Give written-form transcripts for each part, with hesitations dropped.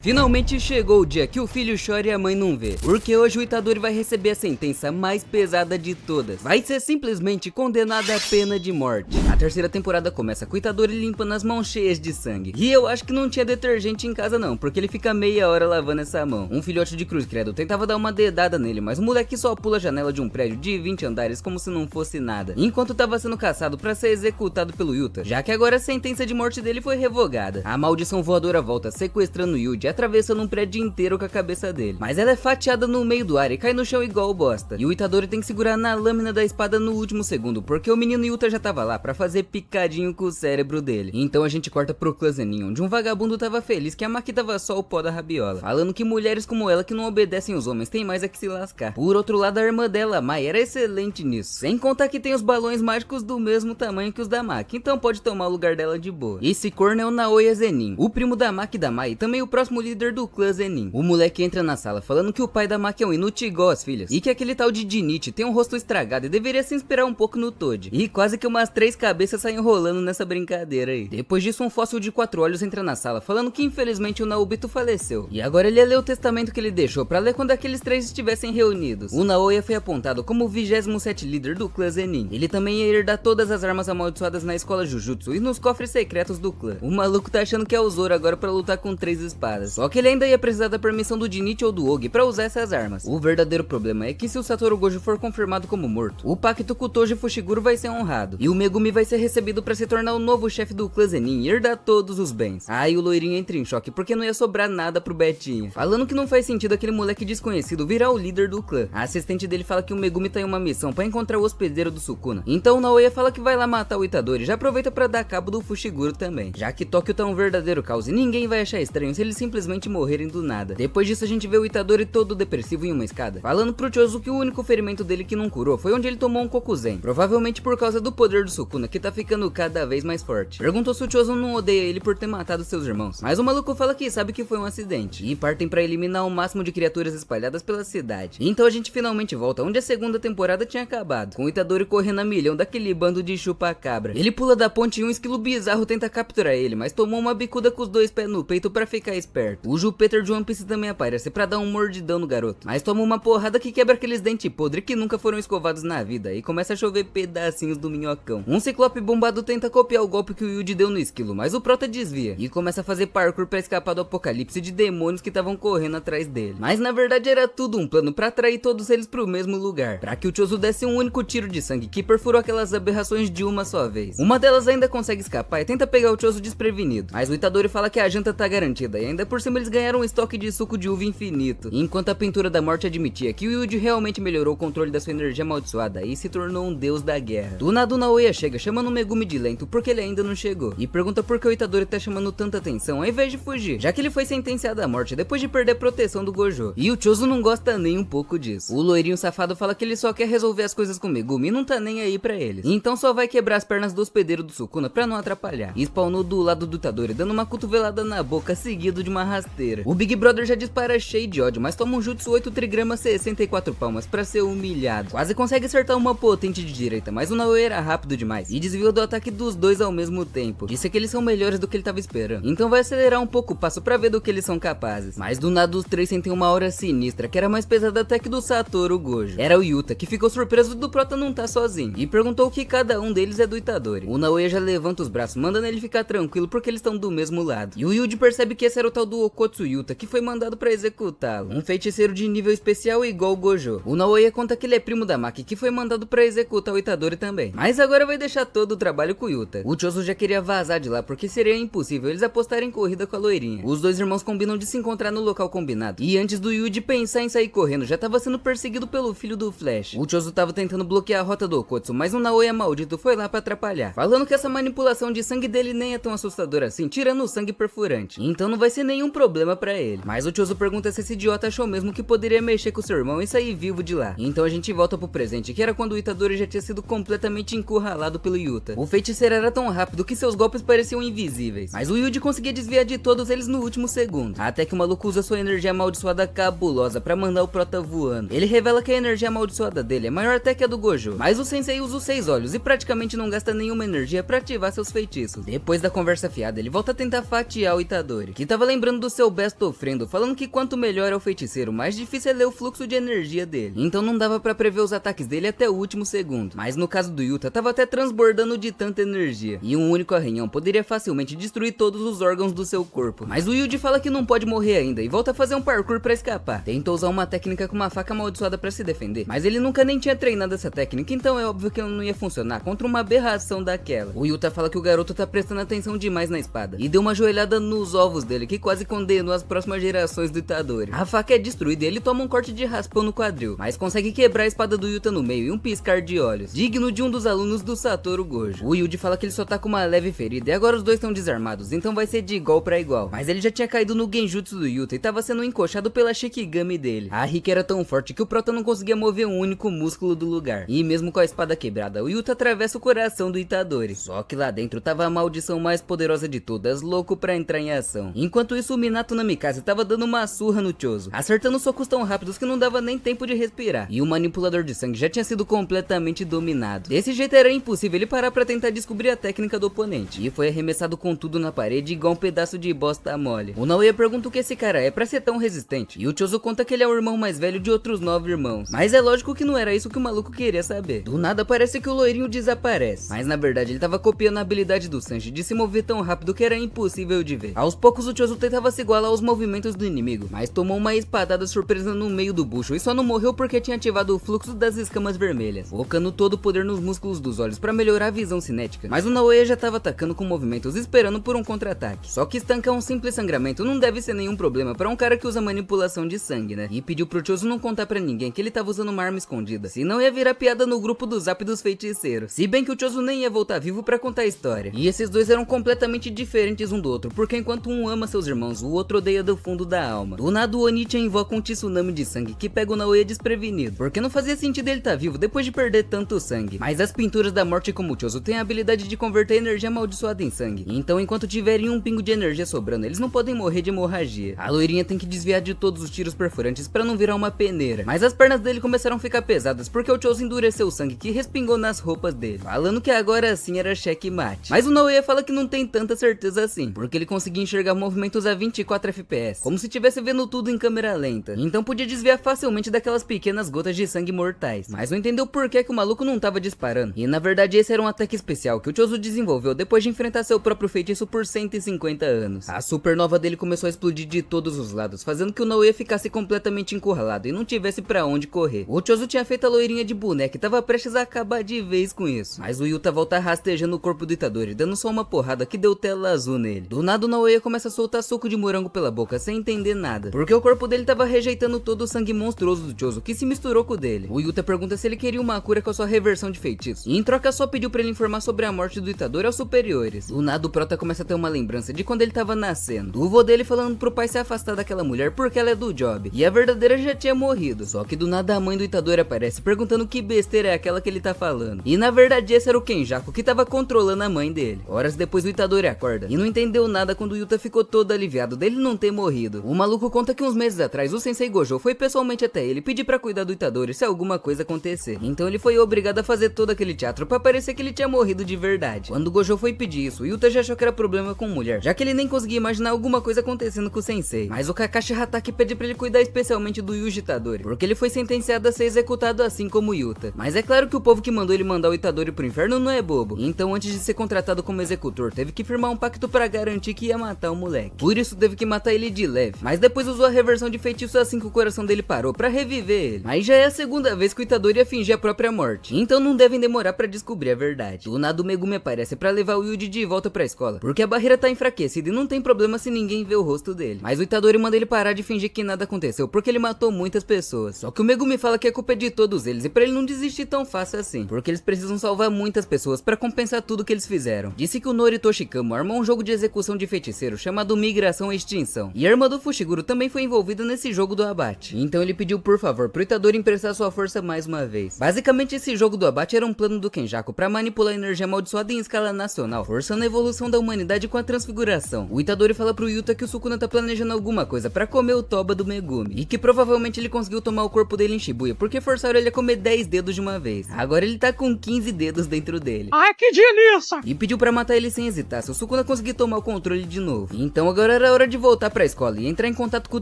Finalmente chegou o dia que o filho chora e a mãe não vê, porque hoje o Itadori vai receber a sentença mais pesada de todas. Vai ser simplesmente condenado à pena de morte. A terceira temporada começa com o Itadori limpando as mãos cheias de sangue. E eu acho que não tinha detergente em casa não, porque ele fica meia hora lavando essa mão. Um filhote de cruz credo tentava dar uma dedada nele, mas o moleque só pula a janela de um prédio de 20 andares como se não fosse nada, enquanto tava sendo caçado pra ser executado pelo Yuta, já que agora a sentença de morte dele foi revogada. A maldição voadora volta sequestrando Yuji, atravessando um prédio inteiro com a cabeça dele, mas ela é fatiada no meio do ar e cai no chão igual bosta, e o Itadori tem que segurar na lâmina da espada no último segundo, porque o menino Yuta já tava lá pra fazer picadinho com o cérebro dele. Então a gente corta pro clã Zenin, onde um vagabundo tava feliz que a Maki tava só o pó da rabiola, falando que mulheres como ela que não obedecem os homens tem mais a que se lascar. Por outro lado, a irmã dela, a Mai, era excelente nisso, sem contar que tem os balões mágicos do mesmo tamanho que os da Maki, então pode tomar o lugar dela de boa. Esse corno é o Naoya Zenin, o primo da Maki e da Mai, e também o próximo líder do clã Zenin. O moleque entra na sala falando que o pai da Maki é um inútil igual as filhas, e que aquele tal de Jinichi tem um rosto estragado e deveria se inspirar um pouco no Toji. E quase que umas 3 cabeças saem rolando nessa brincadeira aí. Depois disso, um fóssil de 4 olhos entra na sala falando que infelizmente o Naobito faleceu, e agora ele ia ler o testamento que ele deixou pra ler quando aqueles 3 estivessem reunidos. O Naoya foi apontado como o 27º líder do clã Zenin. Ele também ia herdar todas as armas amaldiçoadas na escola Jujutsu e nos cofres secretos do clã. O maluco tá achando que é o Zoro agora pra lutar com 3 espadas, só que ele ainda ia precisar da permissão do Jinichi ou do Ogi pra usar essas armas. O verdadeiro problema é que se o Satoru Gojo for confirmado como morto, o pacto com o Toji Fushiguro vai ser honrado, e o Megumi vai ser recebido pra se tornar o novo chefe do clã Zenin e herdar todos os bens. Aí o loirinho entra em choque porque não ia sobrar nada pro Betinho, falando que não faz sentido aquele moleque desconhecido virar o líder do clã. A assistente dele fala que o Megumi tá em uma missão pra encontrar o hospedeiro do Sukuna, então o Naoya fala que vai lá matar o Itadori e já aproveita pra dar cabo do Fushiguro também, já que Tóquio tá um verdadeiro caos e ninguém vai achar estranho se eles simplesmente morrerem do nada. Depois disso a gente vê o Itadori todo depressivo em uma escada, falando pro Chozo que o único ferimento dele que não curou foi onde ele tomou um Kokuzen, provavelmente por causa do poder do Sukuna, que tá ficando cada vez mais forte. Perguntou se o Chozo não odeia ele por ter matado seus irmãos, mas o maluco fala que sabe que foi um acidente, e partem pra eliminar o máximo de criaturas espalhadas pela cidade. Então a gente finalmente volta onde a segunda temporada tinha acabado, com o Itadori correndo a milhão daquele bando de chupa-cabra. Ele pula da ponte e um esquilo bizarro tenta capturar ele, mas tomou uma bicuda com os 2 pés no peito pra ficar esperto. O Júpiter de One Piece também aparece pra dar um mordidão no garoto, mas toma uma porrada que quebra aqueles dentes podres que nunca foram escovados na vida, e começa a chover pedacinhos do minhocão. Um ciclope bombado tenta copiar o golpe que o Yuji deu no esquilo, mas o prota desvia e começa a fazer parkour pra escapar do apocalipse de demônios que estavam correndo atrás dele. Mas na verdade era tudo um plano pra atrair todos eles pro mesmo lugar, pra que o Chozo desse um único tiro de sangue que perfurou aquelas aberrações de uma só vez. Uma delas ainda consegue escapar e tenta pegar o Chozo desprevenido, mas o Itadori fala que a janta tá garantida, e ainda por cima eles ganharam um estoque de suco de uva infinito, enquanto a pintura da morte admitia que o Yuji realmente melhorou o controle da sua energia amaldiçoada e se tornou um deus da guerra. Do nada o Naoya chega chamando o Megumi de lento porque ele ainda não chegou, e pergunta por que o Itadori tá chamando tanta atenção ao invés de fugir, já que ele foi sentenciado à morte depois de perder a proteção do Gojo, e o Chozo não gosta nem um pouco disso. O loirinho safado fala que ele só quer resolver as coisas com o Megumi e não tá nem aí pra eles, então só vai quebrar as pernas do hospedeiro do Sukuna pra não atrapalhar, e spawnou do lado do Itadori dando uma cotovelada na boca seguido de uma rasteira. O Big Brother já dispara cheio de ódio, mas toma um jutsu 8 trigramas 64 palmas pra ser humilhado. Quase consegue acertar uma potente de direita, mas o Naoya era rápido demais e desviou do ataque dos dois ao mesmo tempo. Disse que eles são melhores do que ele tava esperando, então vai acelerar um pouco o passo pra ver do que eles são capazes. Mas do nada os 3 sentem uma aura sinistra, que era mais pesada até que do Satoru Gojo. Era o Yuta, que ficou surpreso do prota não tá sozinho, e perguntou que cada um deles é do Itadori. O Naoya já levanta os braços, mandando ele ficar tranquilo porque eles estão do mesmo lado. E o Yuji percebe que esse era o tal do Okotsu Yuta, que foi mandado pra executá-lo, um feiticeiro de nível especial igual o Gojo. O Naoya conta que ele é primo da Maki, que foi mandado pra executar o Itadori também, mas agora vai deixar todo o trabalho com o Yuta. O Chozo já queria vazar de lá porque seria impossível eles apostarem corrida com a loirinha. Os 2 irmãos combinam de se encontrar no local combinado, e antes do Yuji pensar em sair correndo, já tava sendo perseguido pelo filho do Flash. O Chozo tava tentando bloquear a rota do Okotsu, mas o Naoya maldito foi lá pra atrapalhar, falando que essa manipulação de sangue dele nem é tão assustadora assim, tirando o sangue perfurante, então não vai ser nenhum problema pra ele. Mas o Chozo pergunta se esse idiota achou mesmo que poderia mexer com seu irmão e sair vivo de lá. Então a gente volta pro presente, que era quando o Itadori já tinha sido completamente encurralado pelo Yuta. O feiticeiro era tão rápido que seus golpes pareciam invisíveis, mas o Yuji conseguia desviar de todos eles no último segundo, até que o maluco usa sua energia amaldiçoada cabulosa pra mandar o prota voando. Ele revela que a energia amaldiçoada dele é maior até que a do Gojo, mas o sensei usa os 6 olhos e praticamente não gasta nenhuma energia pra ativar seus feitiços. Depois da conversa fiada, ele volta a tentar fatiar o Itadori, que tava lembrando lembrando do seu best ofrendo, falando que quanto melhor é o feiticeiro, mais difícil é ler o fluxo de energia dele. Então não dava pra prever os ataques dele até o último segundo. Mas no caso do Yuta, tava até transbordando de tanta energia. E um único arranhão poderia facilmente destruir todos os órgãos do seu corpo. Mas o Yuji fala que não pode morrer ainda e volta a fazer um parkour pra escapar. Tenta usar uma técnica com uma faca amaldiçoada pra se defender, mas ele nunca nem tinha treinado essa técnica, então é óbvio que ela não ia funcionar contra uma aberração daquela. O Yuta fala que o garoto tá prestando atenção demais na espada e deu uma joelhada nos ovos dele, que quase condenou as próximas gerações do Itadori. A faca é destruída e ele toma um corte de raspão no quadril, mas consegue quebrar a espada do Yuta no meio e um piscar de olhos, digno de um dos alunos do Satoru Gojo. O Yuji fala que ele só tá com uma leve ferida e agora os dois estão desarmados, então vai ser de igual pra igual. Mas ele já tinha caído no genjutsu do Yuta e tava sendo encoxado pela Shikigami dele. A Riki era tão forte que o prota não conseguia mover um único músculo do lugar. E mesmo com a espada quebrada, o Yuta atravessa o coração do Itadori. Só que lá dentro tava a maldição mais poderosa de todas, louco pra entrar em ação. Enquanto isso, o Minato Namikaze tava dando uma surra no Chozo, acertando socos tão rápidos que não dava nem tempo de respirar. E o manipulador de sangue já tinha sido completamente dominado. Desse jeito era impossível ele parar pra tentar descobrir a técnica do oponente. E foi arremessado com tudo na parede igual um pedaço de bosta mole. O Naoya pergunta o que esse cara é pra ser tão resistente. E o Chozo conta que ele é o irmão mais velho de outros 9 irmãos. Mas é lógico que não era isso que o maluco queria saber. Do nada parece que o loirinho desaparece. Mas na verdade ele tava copiando a habilidade do Sanji de se mover tão rápido que era impossível de ver. Aos poucos o Chozo tentava se igualar aos movimentos do inimigo, mas tomou uma espadada surpresa no meio do bucho e só não morreu porque tinha ativado o fluxo das escamas vermelhas, focando todo o poder nos músculos dos olhos pra melhorar a visão cinética. Mas o Naoya já tava atacando com movimentos esperando por um contra-ataque. Só que estancar um simples sangramento não deve ser nenhum problema pra um cara que usa manipulação de sangue, né? E pediu pro Chozo não contar pra ninguém que ele tava usando uma arma escondida, senão ia virar piada no grupo do Zap dos feiticeiros. Se bem que o Chozo nem ia voltar vivo pra contar a história. E esses dois eram completamente diferentes um do outro, porque enquanto um ama seus irmãos, o outro odeia do fundo da alma. Do nada o Onicha invoca um tsunami de sangue que pega o Naoya desprevenido, porque não fazia sentido ele tá vivo depois de perder tanto sangue. Mas as pinturas da morte como o Chozo têm a habilidade de converter energia amaldiçoada em sangue, então enquanto tiverem um pingo de energia sobrando, eles não podem morrer de hemorragia. A loirinha tem que desviar de todos os tiros perfurantes pra não virar uma peneira, mas as pernas dele começaram a ficar pesadas porque o Chozo endureceu o sangue que respingou nas roupas dele, falando que agora sim era checkmate. Mas o Naoya fala que não tem tanta certeza assim, porque ele conseguia enxergar movimentos a 24 FPS, como se estivesse vendo tudo em câmera lenta, então podia desviar facilmente daquelas pequenas gotas de sangue mortais, mas não entendeu por que o maluco não tava disparando. E na verdade esse era um ataque especial que o Chozo desenvolveu depois de enfrentar seu próprio feitiço por 150 anos. A supernova dele começou a explodir de todos os lados, fazendo que o Naoya ficasse completamente encurralado e não tivesse pra onde correr. O Chozo tinha feito a loirinha de boneca e tava prestes a acabar de vez com isso, mas o Yuta volta rastejando o corpo do Itadori, dando só uma porrada que deu tela azul nele. Do nada o Naoya começa a soltar suco de morango pela boca sem entender nada, porque o corpo dele tava rejeitando todo o sangue monstruoso do Chozo que se misturou com o dele. O Yuta pergunta se ele queria uma cura com a sua reversão de feitiço, e em troca só pediu pra ele informar sobre a morte do Itadori aos superiores. Do nada o prota começa a ter uma lembrança de quando ele tava nascendo, do vô dele falando pro pai se afastar daquela mulher porque ela é do job, e a verdadeira já tinha morrido. Só que do nada a mãe do Itadori aparece perguntando que besteira é aquela que ele tá falando, e na verdade esse era o Kenjaku que tava controlando a mãe dele. Horas depois o Itadori acorda e não entendeu nada quando o Yuta ficou todo aliviado dele não ter morrido. O maluco conta que uns meses atrás o Sensei Gojo foi pessoalmente até ele pedir pra cuidar do Itadori se alguma coisa acontecer, então ele foi obrigado a fazer todo aquele teatro pra parecer que ele tinha morrido de verdade. Quando o Gojo foi pedir isso, o Yuta já achou que era problema com mulher, já que ele nem conseguia imaginar alguma coisa acontecendo com o Sensei. Mas o Kakashi Hatake pede pra ele cuidar especialmente do Yuji Itadori, porque ele foi sentenciado a ser executado assim como o Yuta. Mas é claro que o povo que mandou ele mandar o Itadori pro inferno não é bobo, então antes de ser contratado como executor, teve que firmar um pacto pra garantir que ia matar o moleque. Por isso teve que matar ele de leve, mas depois usou a reversão de feitiço assim que o coração dele parou pra reviver ele. Mas já é a segunda vez que o Itadori ia fingir a própria morte, então não devem demorar pra descobrir a verdade. Do nada o Megumi aparece pra levar o Yuji de volta pra escola, porque a barreira tá enfraquecida e não tem problema se ninguém vê o rosto dele. Mas o Itadori manda ele parar de fingir que nada aconteceu, porque ele matou muitas pessoas. Só que o Megumi fala que a culpa é de todos eles e pra ele não desistir tão fácil assim, porque eles precisam salvar muitas pessoas pra compensar tudo que eles fizeram. Disse que o Norito Shikamo armou um jogo de execução de feiticeiro chamado Migração e Extinção, e a irmã do Fushiguro também foi envolvida nesse jogo do abate. Então ele pediu por favor pro Itadori emprestar sua força mais uma vez. Basicamente esse jogo do abate era um plano do Kenjaku pra manipular energia amaldiçoada em escala nacional, forçando a evolução da humanidade com a transfiguração. O Itadori fala pro Yuta que o Sukuna tá planejando alguma coisa pra comer o Toba do Megumi, e que provavelmente ele conseguiu tomar o corpo dele em Shibuya, porque forçaram ele a comer 10 dedos de uma vez. Agora ele tá com 15 dedos dentro dele. Ai, que delícia! E pediu pra matar ele sem hesitar, se o Sukuna conseguir tomar o controle de novo. Então agora era hora de voltar pra escola e entrar em contato com o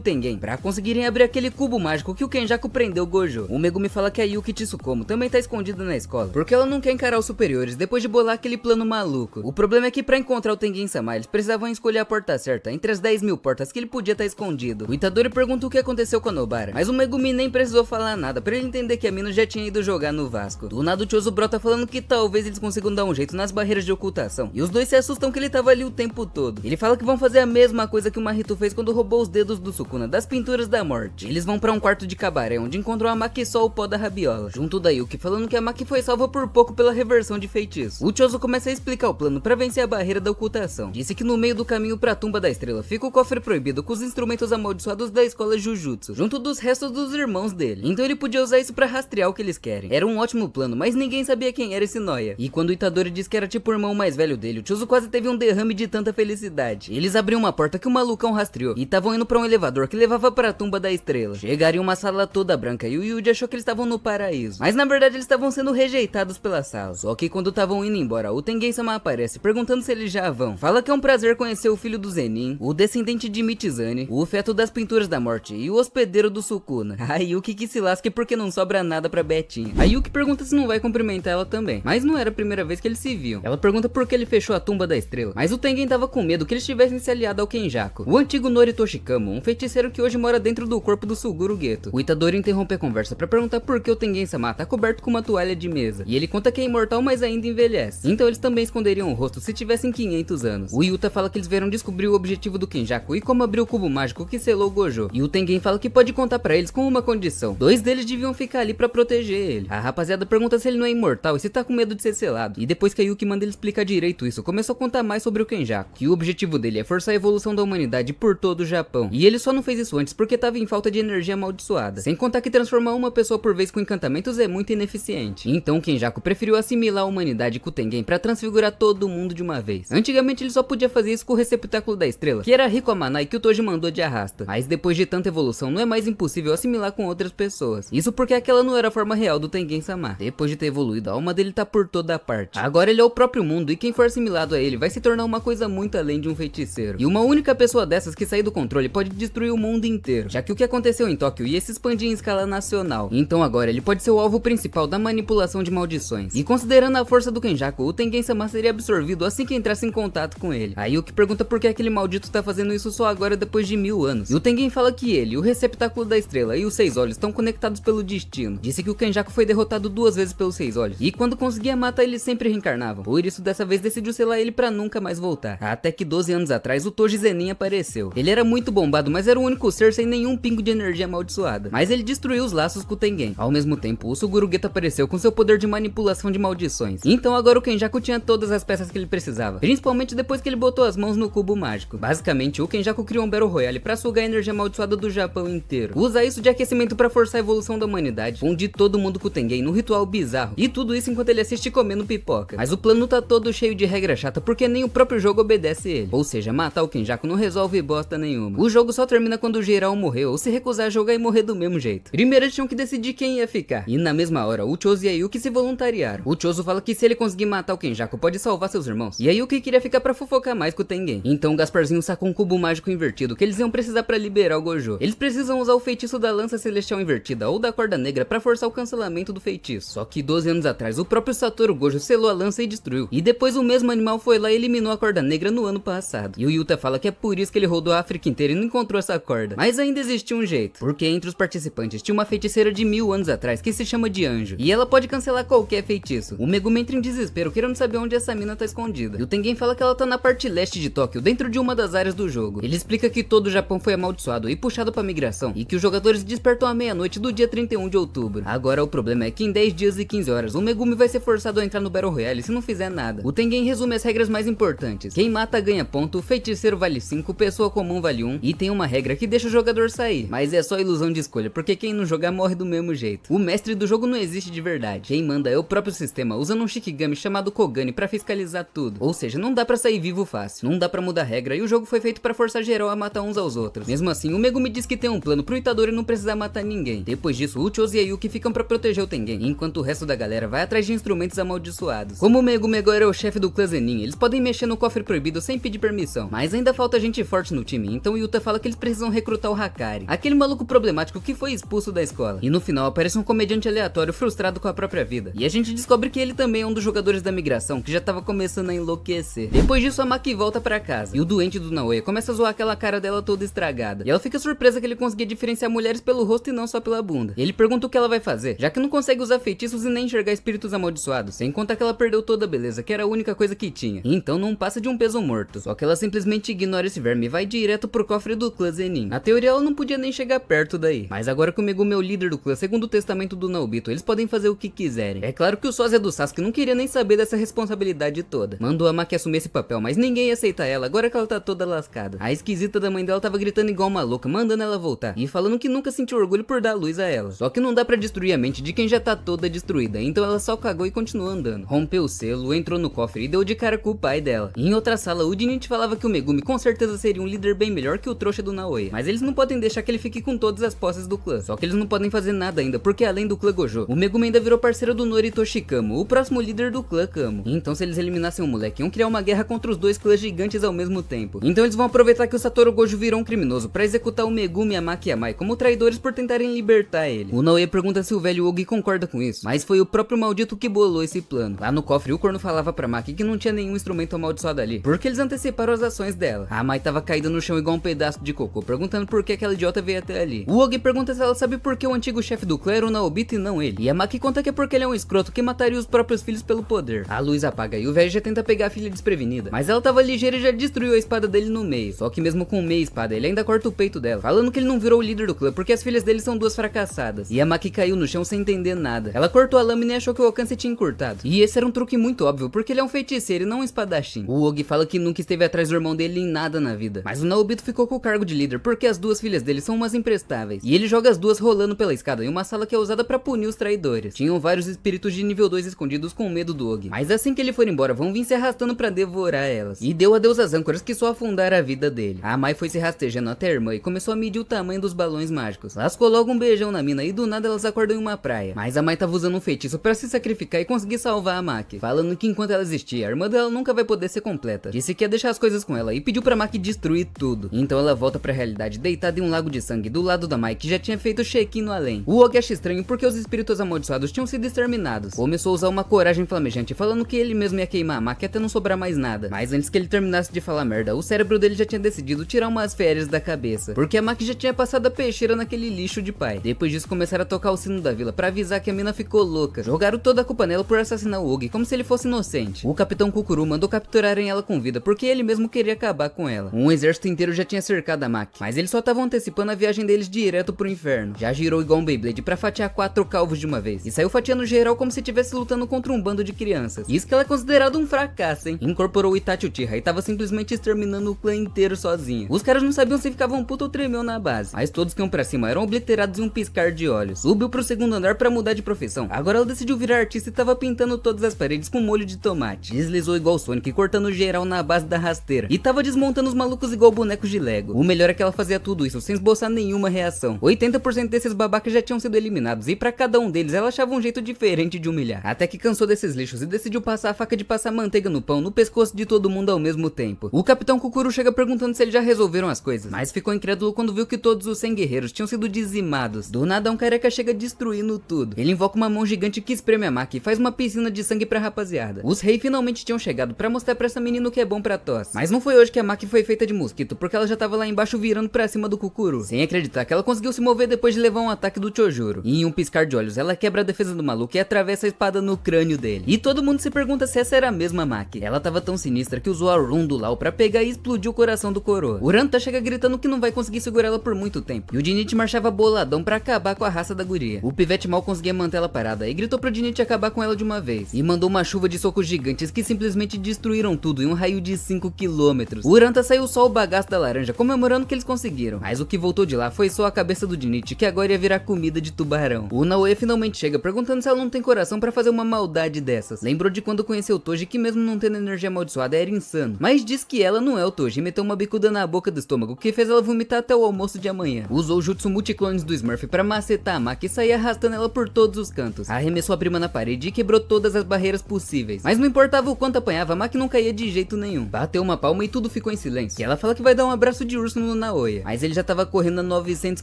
Tengen pra conseguirem abrir aquele cubo mágico que o Kenjaku prendeu o Gojo. O Megumi fala que a Yuki Tsukumo também tá escondida na escola, porque ela não quer encarar os superiores depois de bolar aquele plano maluco. O problema é que pra encontrar o Tengen-sama, eles precisavam escolher a porta certa entre as 10 mil portas que ele podia estar escondido. O Itadori pergunta o que aconteceu com a Nobara, mas o Megumi nem precisou falar nada pra ele entender que a mina já tinha ido jogar no Vasco. Do nada o Choso brota falando que talvez eles consigam dar um jeito nas barreiras de ocultação, e os dois se assustam que ele tava ali o tempo todo. Ele fala que vão fazer a mesma coisa que o Mahito fez quando roubou os dedos do Sukuna das pinturas da morte. Eles vão pra um quarto de cabaré onde encontram a Maki e só o pó da rabiola, junto da Yuki falando que a Maki foi salva por pouco pela reversão de feitiço. O Choso começa a explicar o plano pra vencer a barreira da ocultação. Disse que no meio do caminho pra tumba da estrela fica o cofre proibido com os instrumentos amaldiçoados da escola Jujutsu, junto dos restos dos irmãos dele. Então ele podia usar isso pra rastrear o que eles querem. Era um ótimo plano, mas ninguém sabia quem era esse Noia. E quando o Itadori disse que era tipo o irmão mais velho dele, o Choso quase teve um derrame de tanta felicidade. Eles abriram uma porta que o malucão rastreou e estavam indo pra um elevador que levava pra tumba da estrela. Chegaram em uma sala toda branca e o Yuji achou que eles estavam no paraíso, mas na verdade eles estavam sendo rejeitados pela sala. Só que quando estavam indo embora, o Tengen-sama aparece perguntando se eles já vão. Fala que é um prazer conhecer o filho do Zenin, o descendente de Michizane, o feto das pinturas da morte e o hospedeiro do Sukuna. A Yuki que se lasque porque não sobra nada pra Betinha. A Yuki pergunta se não vai cumprimentar ela também, mas não era a primeira vez que eles se viam. Ela pergunta por que ele fechou a tumba da estrela, mas o Tengen tava com medo que eles tivessem se aliado ao Kenjaku, o antigo Noritoshi Kamo, um feiticeiro que hoje mora dentro do corpo do Suguru Geto. O Itadori interrompe a conversa pra perguntar por que o Tengen-sama tá coberto com uma toalha de mesa, e ele conta que é imortal, mas ainda envelhece. Então eles também esconderiam o rosto se tivessem 500 anos. O Yuta fala que eles vieram descobrir o objetivo do Kenjaku e como abrir o cubo mágico que selou o Gojo. E o Tengen fala que pode contar pra eles com uma condição: 2 deles deviam ficar ali pra proteger ele. A rapaziada pergunta se ele não é imortal e se tá com medo de ser selado. E depois que a Yuki manda ele explicar direito isso, começou a contar mais sobre o Kenjaku, que o objetivo dele é forçar a evolução da humanidade por todo o Japão. E ele só não fez isso antes porque tava em falta de energia amaldiçoada. Sem contar que transformar uma pessoa por vez com encantamentos é muito ineficiente. Então o Kenjaku preferiu assimilar a humanidade com o Tengen pra transfigurar todo mundo de uma vez. Antigamente ele só podia fazer isso com o receptáculo da estrela, que era rico a maná e que o Toji mandou de arrasta. Mas depois de tanta evolução não é mais impossível assimilar com outras pessoas. Isso porque aquela não era a forma real do Tengen-sama. Depois de ter evoluído, a alma dele tá por toda parte. Agora ele é o próprio mundo e quem for assimilado a ele vai se tornar uma coisa muito além de um feiticeiro. E uma única pessoa dessas que sair do controle pode destruir o mundo inteiro, já que o que aconteceu em Tóquio ia se expandir em escala nacional. Então agora ele pode ser o alvo principal da manipulação de maldições. E considerando a força do Kenjaku, o Tengen-sama seria absorvido assim que entrasse em contato com ele. Aí o que pergunta por que aquele maldito tá fazendo isso só agora depois de 1000 anos. E o Tengen fala que ele, o receptáculo da estrela e os 6 olhos estão conectados pelo destino. Disse que o Kenjaku foi derrotado 2 vezes pelos 6 olhos, e quando conseguia matar ele sempre reencarnava. Por isso dessa vez decidiu selar ele pra nunca mais voltar. Até que 12 anos atrás o Toji Zenin apareceu. Ele era muito bombado, mas era o único ser sem nenhum pingo de energia amaldiçoada. Mas ele destruiu os laços com o Tengen. Ao mesmo tempo, o Suguru Geto apareceu com seu poder de manipulação de maldições. Então agora o Kenjaku tinha todas as peças que ele precisava, principalmente depois que ele botou as mãos no cubo mágico. Basicamente, o Kenjaku criou um Battle Royale pra sugar a energia amaldiçoada do Japão inteiro. Usa isso de aquecimento pra forçar a evolução da humanidade, fundir todo mundo com o Tengen num ritual bizarro. E tudo isso enquanto ele assiste comendo pipoca. Mas o plano tá todo cheio de regra chata porque nem o próprio jogo obedece ele. Ou seja, matar o Kenjaku não resolve bosta nenhuma. O jogo só termina quando o geral morrer ou se recusar a jogar e morrer do mesmo jeito. Primeiro eles tinham que decidir quem ia ficar. E na mesma hora, o Choso e a Yuki se voluntariaram. O Choso fala que se ele conseguir matar o Kenjaku, pode salvar seus irmãos. E a Yuki queria ficar pra fofocar mais com o Tengen. Então o Gasparzinho sacou um cubo mágico invertido que eles iam precisar pra liberar o Gojo. Eles precisam usar o feitiço da lança celestial invertida ou da corda negra pra forçar o cancelamento do feitiço. Só que 12 anos atrás, o próprio Satoru Gojo selou a lança e destruiu. E depois o mesmo animal foi lá e eliminou a corda negra no ano passado. E o Yuta fala que é por isso que ele rodou a África inteira e não encontrou essa corda. Mas ainda existia um jeito, porque entre os participantes tinha uma feiticeira de 1000 anos atrás que se chama de Anjo. E ela pode cancelar qualquer feitiço. O Megumi entra em desespero querendo saber onde essa mina tá escondida. E o Tengen fala que ela tá na parte leste de Tóquio, dentro de uma das áreas do jogo. Ele explica que todo o Japão foi amaldiçoado e puxado pra migração, e que os jogadores despertam à meia-noite do dia 31 de outubro. Agora o problema é que em 10 dias e 15 horas o Megumi vai ser forçado a entrar no Battle Royale se não fizer nada. O Tengen resume as regras mais importantes: quem mata ganha ponto, feiticeiro vale 5, pessoa comum vale 1, e tem uma regra que deixa o jogador sair, mas é só ilusão de escolha, porque quem não jogar morre do mesmo jeito. O mestre do jogo não existe de verdade, quem manda é o próprio sistema, usando um Shikigami chamado Kogani pra fiscalizar tudo. Ou seja, não dá pra sair vivo fácil, não dá pra mudar regra, e o jogo foi feito pra forçar geral a matar uns aos outros. Mesmo assim, o Megumi diz que tem um plano pro Itadori não precisar matar ninguém. Depois disso, o Choso e a Yuki ficam pra proteger o Tengen, enquanto o resto da galera vai atrás de instrumentos amaldiçoados. Como o Megumi agora é o chefe do clã Zenin, eles podem mexer no cofre proibido sem pedir permissão, mas ainda falta falta gente forte no time, então o Yuta fala que eles precisam recrutar o Hakari, aquele maluco problemático que foi expulso da escola. E no final aparece um comediante aleatório frustrado com a própria vida. E a gente descobre que ele também é um dos jogadores da migração que já tava começando a enlouquecer. Depois disso a Maki volta pra casa, e o doente do Naoya começa a zoar aquela cara dela toda estragada. E ela fica surpresa que ele conseguia diferenciar mulheres pelo rosto e não só pela bunda. Ele pergunta o que ela vai fazer, já que não consegue usar feitiços e nem enxergar espíritos amaldiçoados, sem contar que ela perdeu toda a beleza, que era a única coisa que tinha. Então não passa de um peso morto. Só que ela simplesmente ignora esse verme e vai direto pro cofre do clã Zenin. Na teoria ela não podia nem chegar perto daí. Mas agora que o Megumi é o líder do clã, segundo o testamento do Naobito, eles podem fazer o que quiserem. É claro que o sósia do Sasuke não queria nem saber dessa responsabilidade toda. Mandou a Maki assumir esse papel, mas ninguém ia aceitar ela, agora que ela tá toda lascada. A esquisita da mãe dela tava gritando igual uma louca, mandando ela voltar, e falando que nunca sentiu orgulho por dar luz a ela. Só que não dá pra destruir a mente de quem já tá toda destruída, então ela só cagou e continuou andando. Rompeu o selo, entrou no cofre e deu de cara com o pai dela. E em outra sala, o Jinichi falava que o Megumi com certeza seria um líder bem melhor que o trouxa do Naoya, mas eles não podem deixar que ele fique com todas as posses do clã. Só que eles não podem fazer nada ainda, porque além do clã Gojo, o Megumi ainda virou parceiro do Noritoshi Kamo, o próximo líder do clã Kamo. Então se eles eliminassem o moleque, iam criar uma guerra contra os dois clãs gigantes ao mesmo tempo. Então eles vão aproveitar que o Satoru Gojo virou um criminoso pra executar o Megumi, a Maki e a Mai como traidores por tentarem libertar ele. O Naoya pergunta se o velho Ogi concorda com isso, mas foi o próprio maldito que bolou esse plano. Lá no cofre, o corno falava pra Maki que não tinha nenhum instrumento amaldiçoado ali, porque eles anteciparam as ações dela. A Mai tava caída no chão igual um pedaço de cocô, perguntando por que aquela idiota veio até ali. O Ogi pergunta se ela sabe por que o antigo chefe do clã era o Naobito e não ele. E a Maki conta que é porque ele é um escroto que mataria os próprios filhos pelo poder. A luz apaga e o velho já tenta pegar a filha desprevenida, mas ela tava ligeira e já destruiu a espada dele no meio. Só que mesmo com meia espada, ele ainda corta o peito dela, falando que ele não virou o líder do clã porque as filhas dele são duas fracassadas. E a Maki caiu no chão sem entender nada. Ela cortou a lâmina e achou que o alcance tinha encurtado. E esse era um truque muito óbvio, porque ele é um feiticeiro e não um espadachim. O Ogi fala que nunca esteve atrás do irmão dele em nada na vida, mas o Naobito ficou com o cargo de líder porque as duas filhas dele são umas imprestáveis. E ele joga as duas rolando pela escada em uma sala que é usada pra punir os traidores. Tinham vários espíritos de nível 2 escondidos com medo do Og, mas assim que ele for embora vão vir se arrastando pra devorar elas. E deu adeus às âncoras que só afundaram a vida dele. A Mai foi se rastejando até a irmã e começou a medir o tamanho dos balões mágicos. Lascou logo um beijão na mina e do nada elas acordam em uma praia. Mas a Mai tava usando um feitiço pra se sacrificar e conseguir salvar a Maki, falando que enquanto ela existia, a irmã dela nunca vai poder ser completa. Disse que ia deixar as coisas com ela e pediu pra Maki destruir tudo. Então ela volta pra realidade deitada em um lago de sangue do lado da Mai, que já tinha feito check-in no além. O Og acha estranho porque os espíritos amaldiçoados tinham sido exterminados. Começou a usar uma coragem flamejante, falando que ele mesmo ia queimar a Maki até não sobrar mais nada. Mas antes que ele terminasse de falar merda, o cérebro dele já tinha decidido tirar umas férias da cabeça, porque a Maki já tinha passado a peixeira naquele lixo de pai. Depois disso começaram a tocar o sino da vila pra avisar que a mina ficou louca. Jogaram toda a culpa nela por assassinar o Og, como se ele fosse inocente. O capitão Kukuru mandou capturarem ela com vida, porque ele mesmo queria acabar com ela. Um exército inteiro já tinha cercado a Maki, mas eles só estavam antecipando a viagem deles direto pro inferno. Já girou igual um Beyblade pra fatiar 4 calvos de uma vez, e saiu fatiando geral como se estivesse lutando contra um bando de crianças. Isso que ela é considerado um fracasso, hein? Incorporou o Itachi Uchiha e tava simplesmente exterminando o clã inteiro sozinha. Os caras não sabiam se ficavam puto ou tremeu na base, mas todos que iam pra cima eram obliterados em um piscar de olhos. Subiu pro segundo andar pra mudar de profissão. Agora ela decidiu virar artista e tava pintando todas as paredes com molho de tomate. Deslizou igual o Sonic, cortando geral na base da rasteira, e tava desmontando os malucos igual bonecos de Lego. O melhor é que ela fazia tudo isso sem esboçar nenhuma reação. 80% desses babacas já tinham sido eliminados, e pra cada um deles ela achava um jeito diferente de humilhar. Até que cansou desses lixos e decidiu passar a faca de passar manteiga no pão no pescoço de todo mundo ao mesmo tempo. O capitão Kukuru chega perguntando se eles já resolveram as coisas, mas ficou incrédulo quando viu que todos os 100 guerreiros tinham sido dizimados. Do nada um careca chega destruindo tudo. Ele invoca uma mão gigante que espreme a Maki e faz uma piscina de sangue pra rapaziada. Os reis finalmente tinham chegado pra mostrar pra essa menina o que é bom pra tosse. Mas não foi hoje que a Maki foi feita de mosquito, porque ela já tava lá embaixo virando pra cima do Kukuru, sem acreditar que ela conseguiu se mover depois de levar um ataque do Chojuro. E em um piscar de olhos ela quebra a defesa do maluco e atravessa a espada no crânio dele. E todo mundo se pergunta se essa era a mesma Maki. Ela tava tão sinistra que usou a Rune do Lau pra pegar e explodir o coração do coroa. O Ranta chega gritando que não vai conseguir segurar ela por muito tempo, e o Jinichi marchava boladão pra acabar com a raça da guria. O pivete mal conseguia manter ela parada e gritou pro Jinichi acabar com ela de uma vez, e mandou uma chuva de socos gigantes que simplesmente destruíram tudo em um raio de 5 km. O Ranta saiu só o bagaço da laranja, comemorando que eles conseguiram, mas o que voltou de lá foi só a cabeça do Jinichi, que agora ia virar comida de tubarão. O Naoya finalmente chega perguntando se ela não tem coração pra fazer uma maldade dessas. Lembrou de quando conheceu o Toji, que mesmo não tendo energia amaldiçoada era insano, mas diz que ela não é o Toji e meteu uma bicuda na boca do estômago que fez ela vomitar até o almoço de amanhã. Usou o jutsu multiclones do Smurf pra macetar a Maki e sair arrastando ela por todos os cantos. Arremessou a prima na parede e quebrou todas as barreiras possíveis, mas não importava o quanto apanhava, a Maki não caía de jeito nenhum. Bateu uma palma e tudo ficou em silêncio, que ela fala que vai dar um abraço de urso no Naoya, mas ele já tava correndo a 900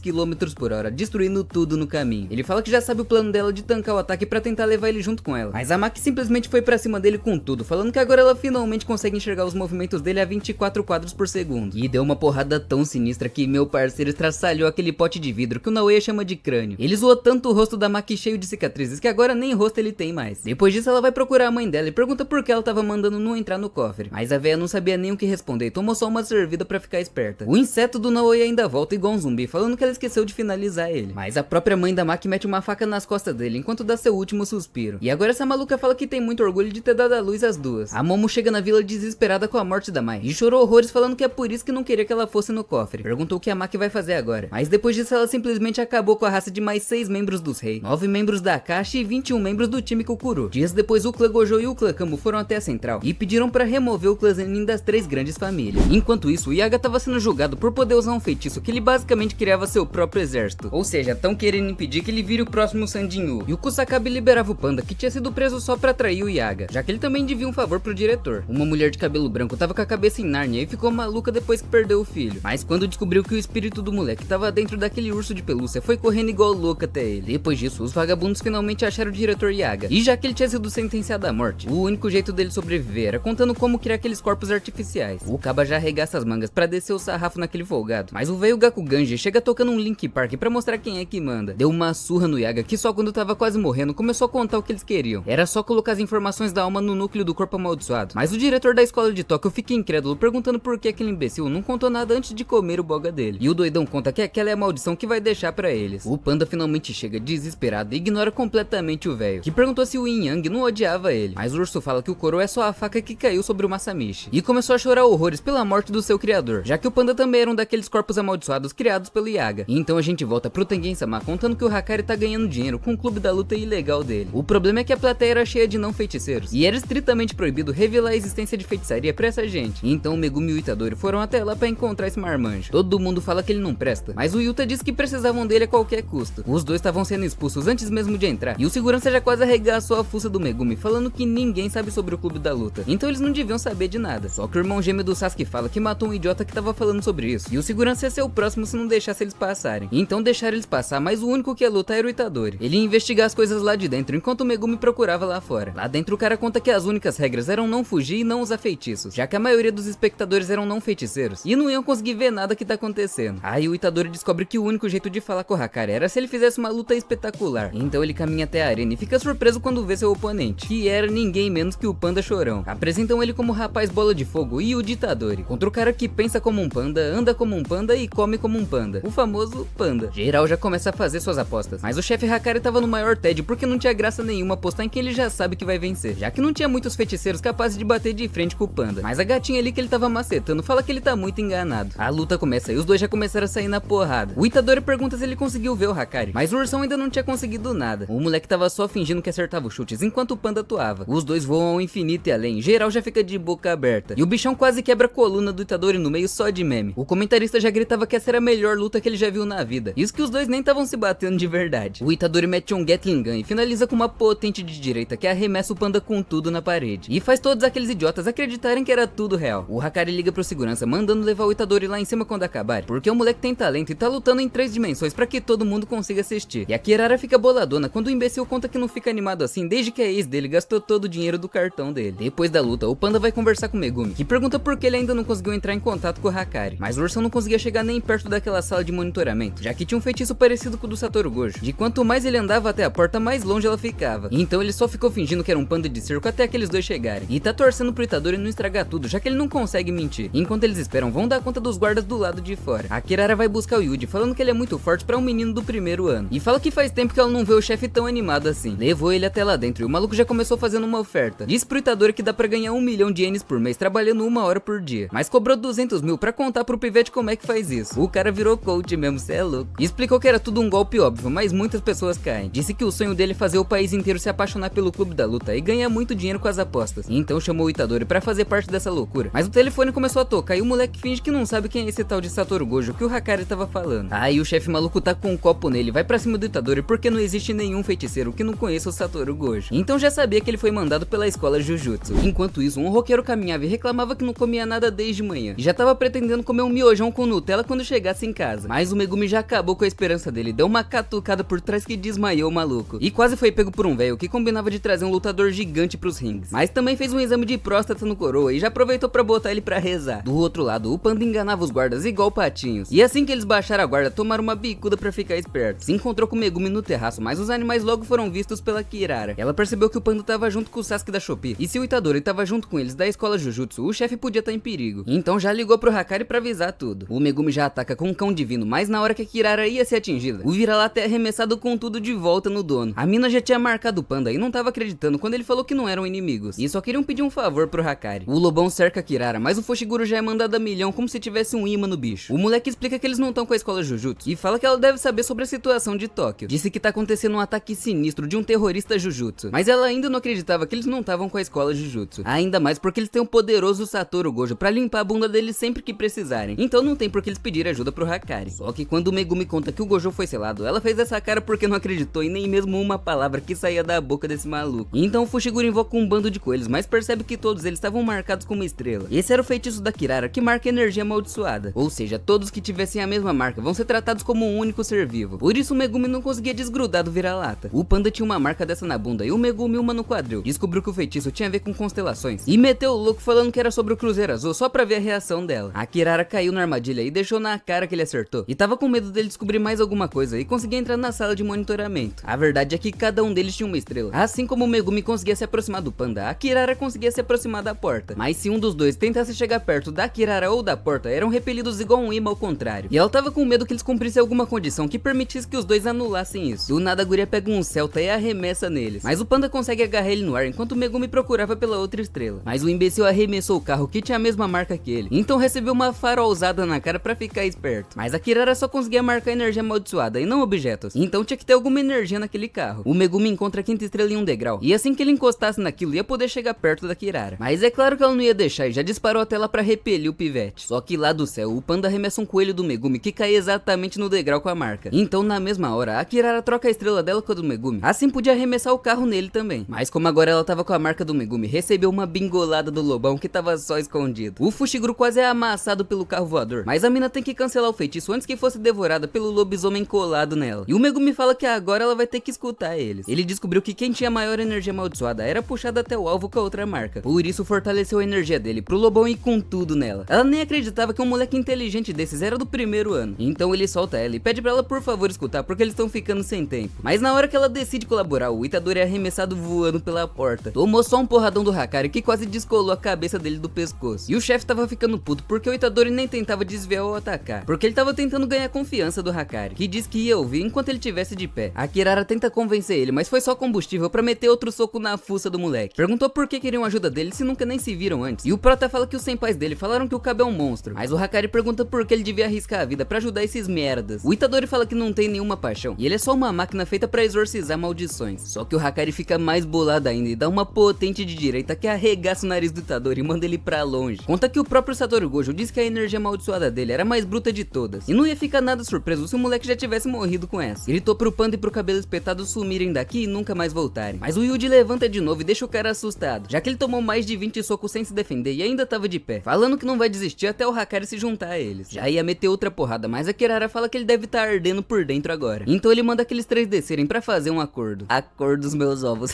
km por hora, destruindo tudo no caminho. Ele fala que já sabe o plano dela de tancar o ataque pra tentar levar ele junto com ela, mas a Maki simplesmente foi pra cima dele com tudo, falando que agora ela finalmente consegue enxergar os movimentos dele a 24 quadros por segundo. E deu uma porrada tão sinistra que meu parceiro estraçalhou aquele pote de vidro que o Naoya chama de crânio. Ele zoou tanto o rosto da Maki cheio de cicatrizes que agora nem rosto ele tem mais. Depois disso ela vai procurar a mãe dela e pergunta por que ela tava mandando não entrar no cofre, mas a véia não sabia nem o que responder e tomou só uma servida pra ficar esperta. O inseto do Naoya ainda volta igual um zumbi, falando que ela esqueceu de finalizar ele, mas a própria mãe da Maki mete uma faca nas costas dele enquanto dá seu último suspiro. E agora essa maluca fala que tem muito orgulho de ter dado à luz as duas. A Momo chega na vila desesperada com a morte da mãe e chorou horrores falando que é por isso que não queria que ela fosse no cofre. Perguntou o que a Maki vai fazer agora, mas depois disso ela simplesmente acabou com a raça de mais 6 membros dos reis, 9 membros da Akashi e 21 membros do time Kukuro. Dias depois o clã Gojo e o clã Kamo foram até a central e pediram pra remover o clã Zenin das 3 grandes famílias. Enquanto isso, o Yaga tava sendo julgado por poder usar um feitiço que ele basicamente criava seu próprio exército, ou seja, tão querendo impedir que ele vire o próximo Sanjinyu. E o Kusakabe liberava o panda que tinha sido preso só pra atrair o Yaga, já que ele também devia um favor pro diretor. Uma mulher de cabelo branco tava com a cabeça em Nárnia e ficou maluca depois que perdeu o filho, mas quando descobriu que o espírito do moleque tava dentro daquele urso de pelúcia, foi correndo igual louca até ele. Depois disso, os vagabundos finalmente acharam o diretor Yaga, e já que ele tinha sido sentenciado à morte, o único jeito dele sobreviver era contando como criar aqueles corpos artificiais. O Kaba já arregaça as mangas pra descer o sarrafo naquele folgado, mas o velho Gakuganji chega tocando um Link Park pra mostrar quem é que manda. Deu uma surra no Yaga que só quando tava quase morrendo começou a contar o que eles queriam. Era só colocar as informações da alma no núcleo do corpo amaldiçoado, mas o diretor da escola de Tóquio fica incrédulo perguntando por que aquele imbecil não contou nada antes de comer o boga dele. E o doidão conta que aquela é a maldição que vai deixar pra eles. O panda finalmente chega desesperado e ignora completamente o velho, que perguntou se o Yin Yang não odiava ele, mas o urso fala que o Koro é só a faca que caiu sobre o Masamichi, e começou a chorar horrores pela morte do seu criador, já que o panda também era um daqueles corpos amaldiçoados criados pelo Yaga. E então a gente volta pro Tengen-sama contando que o Hakari tá ganhando dinheiro com o clube da luta ilegal dele. O problema é que a plateia era cheia de não feiticeiros, e era estritamente proibido revelar a existência de feitiçaria pra essa gente. Então o Megumi e o Itadori foram até lá pra encontrar esse marmanjo. Todo mundo fala que ele não presta, mas o Yuta diz que precisavam dele a qualquer custo. Os dois estavam sendo expulsos antes mesmo de entrar, e o segurança já quase arregaçou a fuça do Megumi, falando que ninguém sabe sobre o clube da luta, então eles não deviam saber de nada. Só que o irmão gêmeo do Sasuke fala que matou um idiota que tava falando sobre isso, e o segurança ia ser o próximo se não deixasse eles passarem. Então deixaram eles passar, mas o único que ia lutar era o Itadori. Ele ia investigar as coisas lá de dentro, enquanto o Megumi procurava lá fora. Lá dentro o cara conta que as únicas regras eram não fugir e não usar feitiços, já que a maioria dos espectadores eram não feiticeiros, e não iam conseguir ver nada que tá acontecendo. Aí o Itadori descobre que o único jeito de falar com o Hakari era se ele fizesse uma luta espetacular. Então ele caminha até a arena e fica surpreso quando vê seu oponente, que era ninguém menos que o Panda Chorão. Apresentam ele como o rapaz bola de fogo e o ditador, contra o cara que pensa como um panda, anda como um panda e come como um panda, o famoso panda. Geral já começa a fazer suas apostas, mas o chefe Hakari tava no maior tédio porque não tinha graça nenhuma apostar em quem ele já sabe que vai vencer, já que não tinha muitos feiticeiros capazes de bater de frente com o panda. Mas a gatinha ali que ele tava macetando fala que ele tá muito enganado. A luta começa e os dois já começaram a sair na porrada. O Itadori pergunta se ele conseguiu ver o Hakari, mas o ursão ainda não tinha conseguido nada. O moleque tava só fingindo que acertava os chutes enquanto o panda atuava. Os dois voam ao infinito e além, geral já fica de boca aberta, e o bichão quase quebra a coluna do Itadori no meio só de meme. O comentarista já gritava que essa era a melhor luta que ele já viu na vida, isso que os dois nem estavam se batendo de verdade. O Itadori mete um Gatling Gun e finaliza com uma potente de direita que arremessa o panda com tudo na parede, e faz todos aqueles idiotas acreditarem que era tudo real. O Hakari liga pro segurança mandando levar o Itadori lá em cima quando acabar, porque o moleque tem talento e tá lutando em 3 dimensões pra que todo mundo consiga assistir. E a Kirara fica boladona quando o imbecil conta que não fica animado assim desde que a ex dele gastou todo o dinheiro do cartão dele. Depois da luta, o panda vai conversar com o Megumi, que pergunta por que ele ainda não conseguiu entrar em contato com o Hakari, mas o ursão não conseguia chegar nem perto daquela sala de monitoramento, já que tinha um feitiço parecido com o do Satoru Gojo, de quanto mais ele andava até a porta, mais longe ela ficava. Então ele só ficou fingindo que era um panda de circo até aqueles dois chegarem, e tá torcendo pro Itadori não estragar tudo, já que ele não consegue mentir. Enquanto eles esperam, vão dar conta dos guardas do lado de fora. A Kirara vai buscar o Yuji, falando que ele é muito forte pra um menino do primeiro ano, e fala que faz tempo que ela não vê o chefe tão animado assim. Levou ele até lá dentro e o maluco já começou fazendo uma oferta. Disse pro Itadori que dá pra ganhar 1 milhão de ienes por mês trabalhando 1 hora por dia, mas cobrou 200 mil pra contar pro pivete como é que faz isso. O cara virou coach mesmo, cê é louco. E explicou que era tudo um golpe óbvio, mas muitas pessoas caem. Disse que o sonho dele é fazer o país inteiro se apaixonar pelo clube da luta e ganhar muito dinheiro com as apostas. Então chamou o Itadori pra fazer parte dessa loucura, mas o telefone começou a tocar e o moleque finge que não sabe quem é esse tal de Satoru Gojo que o Hakari tava falando. Aí o chefe maluco tá com um copo nele, vai pra cima do Itadori porque não existe nenhum feiticeiro que não conheça o Satoru Gojo. Então já sabia que ele foi mandado pela escola Jujutsu. Enquanto isso, um roqueiro caminhava e reclamava que não comia nada nada desde manhã e já tava pretendendo comer um miojão com Nutella quando chegasse em casa. Mas o Megumi já acabou com a esperança dele, deu uma catucada por trás que desmaiou o maluco e quase foi pego por um velho que combinava de trazer um lutador gigante pros rings. Mas também fez um exame de próstata no coroa e já aproveitou pra botar ele pra rezar. Do outro lado, o panda enganava os guardas igual patinhos. E assim que eles baixaram a guarda, tomaram uma bicuda pra ficar esperto. Se encontrou com o Megumi no terraço, mas os animais logo foram vistos pela Kirara. Ela percebeu que o panda tava junto com o Sasuke da Shopee, e se o Itadori tava junto com eles da escola Jujutsu, o chefe podia estar em perigo. Então já ligou pro Hakari pra avisar tudo. O Megumi já ataca com um cão divino, mas na hora que a Kirara ia ser atingida, o vira-lata é arremessado com tudo de volta no dono. A mina já tinha marcado o panda e não tava acreditando quando ele falou que não eram inimigos, e só queriam pedir um favor pro Hakari. O lobão cerca a Kirara, mas o Fushiguro já é mandado a milhão como se tivesse um imã no bicho. O moleque explica que eles não estão com a escola Jujutsu e fala que ela deve saber sobre a situação de Tóquio. Disse que tá acontecendo um ataque sinistro de um terrorista Jujutsu, mas ela ainda não acreditava que eles não estavam com a escola Jujutsu. Ainda mais porque eles têm o poderoso Satoru Gojo pra limpar a bunda deles sempre que precisarem. Então não tem por que eles pedirem ajuda pro Hakari. Só que quando o Megumi conta que o Gojo foi selado, ela fez essa cara porque não acreditou em nem mesmo uma palavra que saía da boca desse maluco. Então o Fushiguro invoca um bando de coelhos, mas percebe que todos eles estavam marcados com uma estrela. Esse era o feitiço da Kirara, que marca energia amaldiçoada. Ou seja, todos que tivessem a mesma marca vão ser tratados como um único ser vivo. Por isso o Megumi não conseguia desgrudar do vira-lata. O panda tinha uma marca dessa na bunda e o Megumi uma no quadril. Descobriu que o feitiço tinha a ver com constelações e meteu o louco falando que era sobre o Cruzeiro Azul só pra ver a reação dela. A Kirara caiu na armadilha e deixou na cara que ele acertou. E tava com medo dele descobrir mais alguma coisa e conseguir entrar na sala de monitoramento. A verdade é que cada um deles tinha uma estrela. Assim como o Megumi conseguia se aproximar do panda, a Kirara conseguia se aproximar da porta. Mas se um dos dois tentasse chegar perto da Kirara ou da porta, eram repelidos igual um imã ao contrário. E ela tava com medo que eles cumprissem alguma condição que permitisse que os dois anulassem isso. Do nada a guria pega um celta e arremessa neles. Mas o panda consegue agarrar ele no ar enquanto o Megumi procurava pela outra estrela. Mas o imbecil arremessou o carro que tinha a mesma marca que ele. Então recebeu uma farolzada na cara pra ficar esperto. Mas a Kirara só conseguia marcar energia amaldiçoada e não objetos. Então tinha que ter alguma energia naquele carro. O Megumi encontra a quinta estrela em um degrau. E assim que ele encostasse naquilo, ia poder chegar perto da Kirara. Mas é claro que ela não ia deixar e já disparou a tela pra repelir o pivete. Só que lá do céu, o panda arremessa um coelho do Megumi que cai exatamente no degrau com a marca. Então na mesma hora, a Kirara troca a estrela dela com a do Megumi. Assim podia arremessar o carro nele também. Mas como agora ela tava com a marca do Megumi, recebeu uma bingolada do lobão que tava só escondido. O Fushiguro quase é amassado pelo carro voador, mas a mina tem que cancelar o feitiço antes que fosse devorada pelo lobisomem colado nela. E o Megumi fala que agora ela vai ter que escutar eles. Ele descobriu que quem tinha maior energia amaldiçoada era puxada até o alvo com a outra marca. Por isso fortaleceu a energia dele pro lobão ir com tudo nela. Ela nem acreditava que um moleque inteligente desses era do primeiro ano. Então ele solta ela e pede pra ela por favor escutar porque eles estão ficando sem tempo. Mas na hora que ela decide colaborar, o Itadori é arremessado voando pela porta. Tomou só um porradão do Hakari que quase descolou a cabeça dele do pescoço. E o chefe tava ficando puto porque o Itadori nem tentava desviar ou atacar, porque ele tava tentando ganhar confiança do Hakari, que diz que ia ouvir enquanto ele tivesse de pé. A Kirara tenta convencer ele, mas foi só combustível pra meter outro soco na fuça do moleque. Perguntou por que queriam ajuda dele se nunca nem se viram antes. E o Prota fala que os senpais dele falaram que o Kaba é um monstro, mas o Hakari pergunta por que ele devia arriscar a vida pra ajudar esses merdas. O Itadori fala que não tem nenhuma paixão e ele é só uma máquina feita pra exorcizar maldições. Só que o Hakari fica mais bolado ainda e dá uma potente de direita que arregaça o nariz do Itadori e manda ele pra longe. Conta que o próprio Satoru Gojo disse que a energia amaldiçoada dele era a mais bruta de todas e não ia ficar nada surpreso se o moleque já tivesse morrido com essa. Gritou pro panda e pro cabelo espetado sumirem daqui e nunca mais voltarem. Mas o Yuji levanta de novo e deixa o cara assustado, já que ele tomou mais de 20 socos sem se defender e ainda tava de pé, falando que não vai desistir até o Hakari se juntar a eles. Já ia meter outra porrada, mas a Kirara fala que ele deve estar ardendo por dentro agora. Então ele manda aqueles três descerem pra fazer um acordo. Acordo dos meus ovos.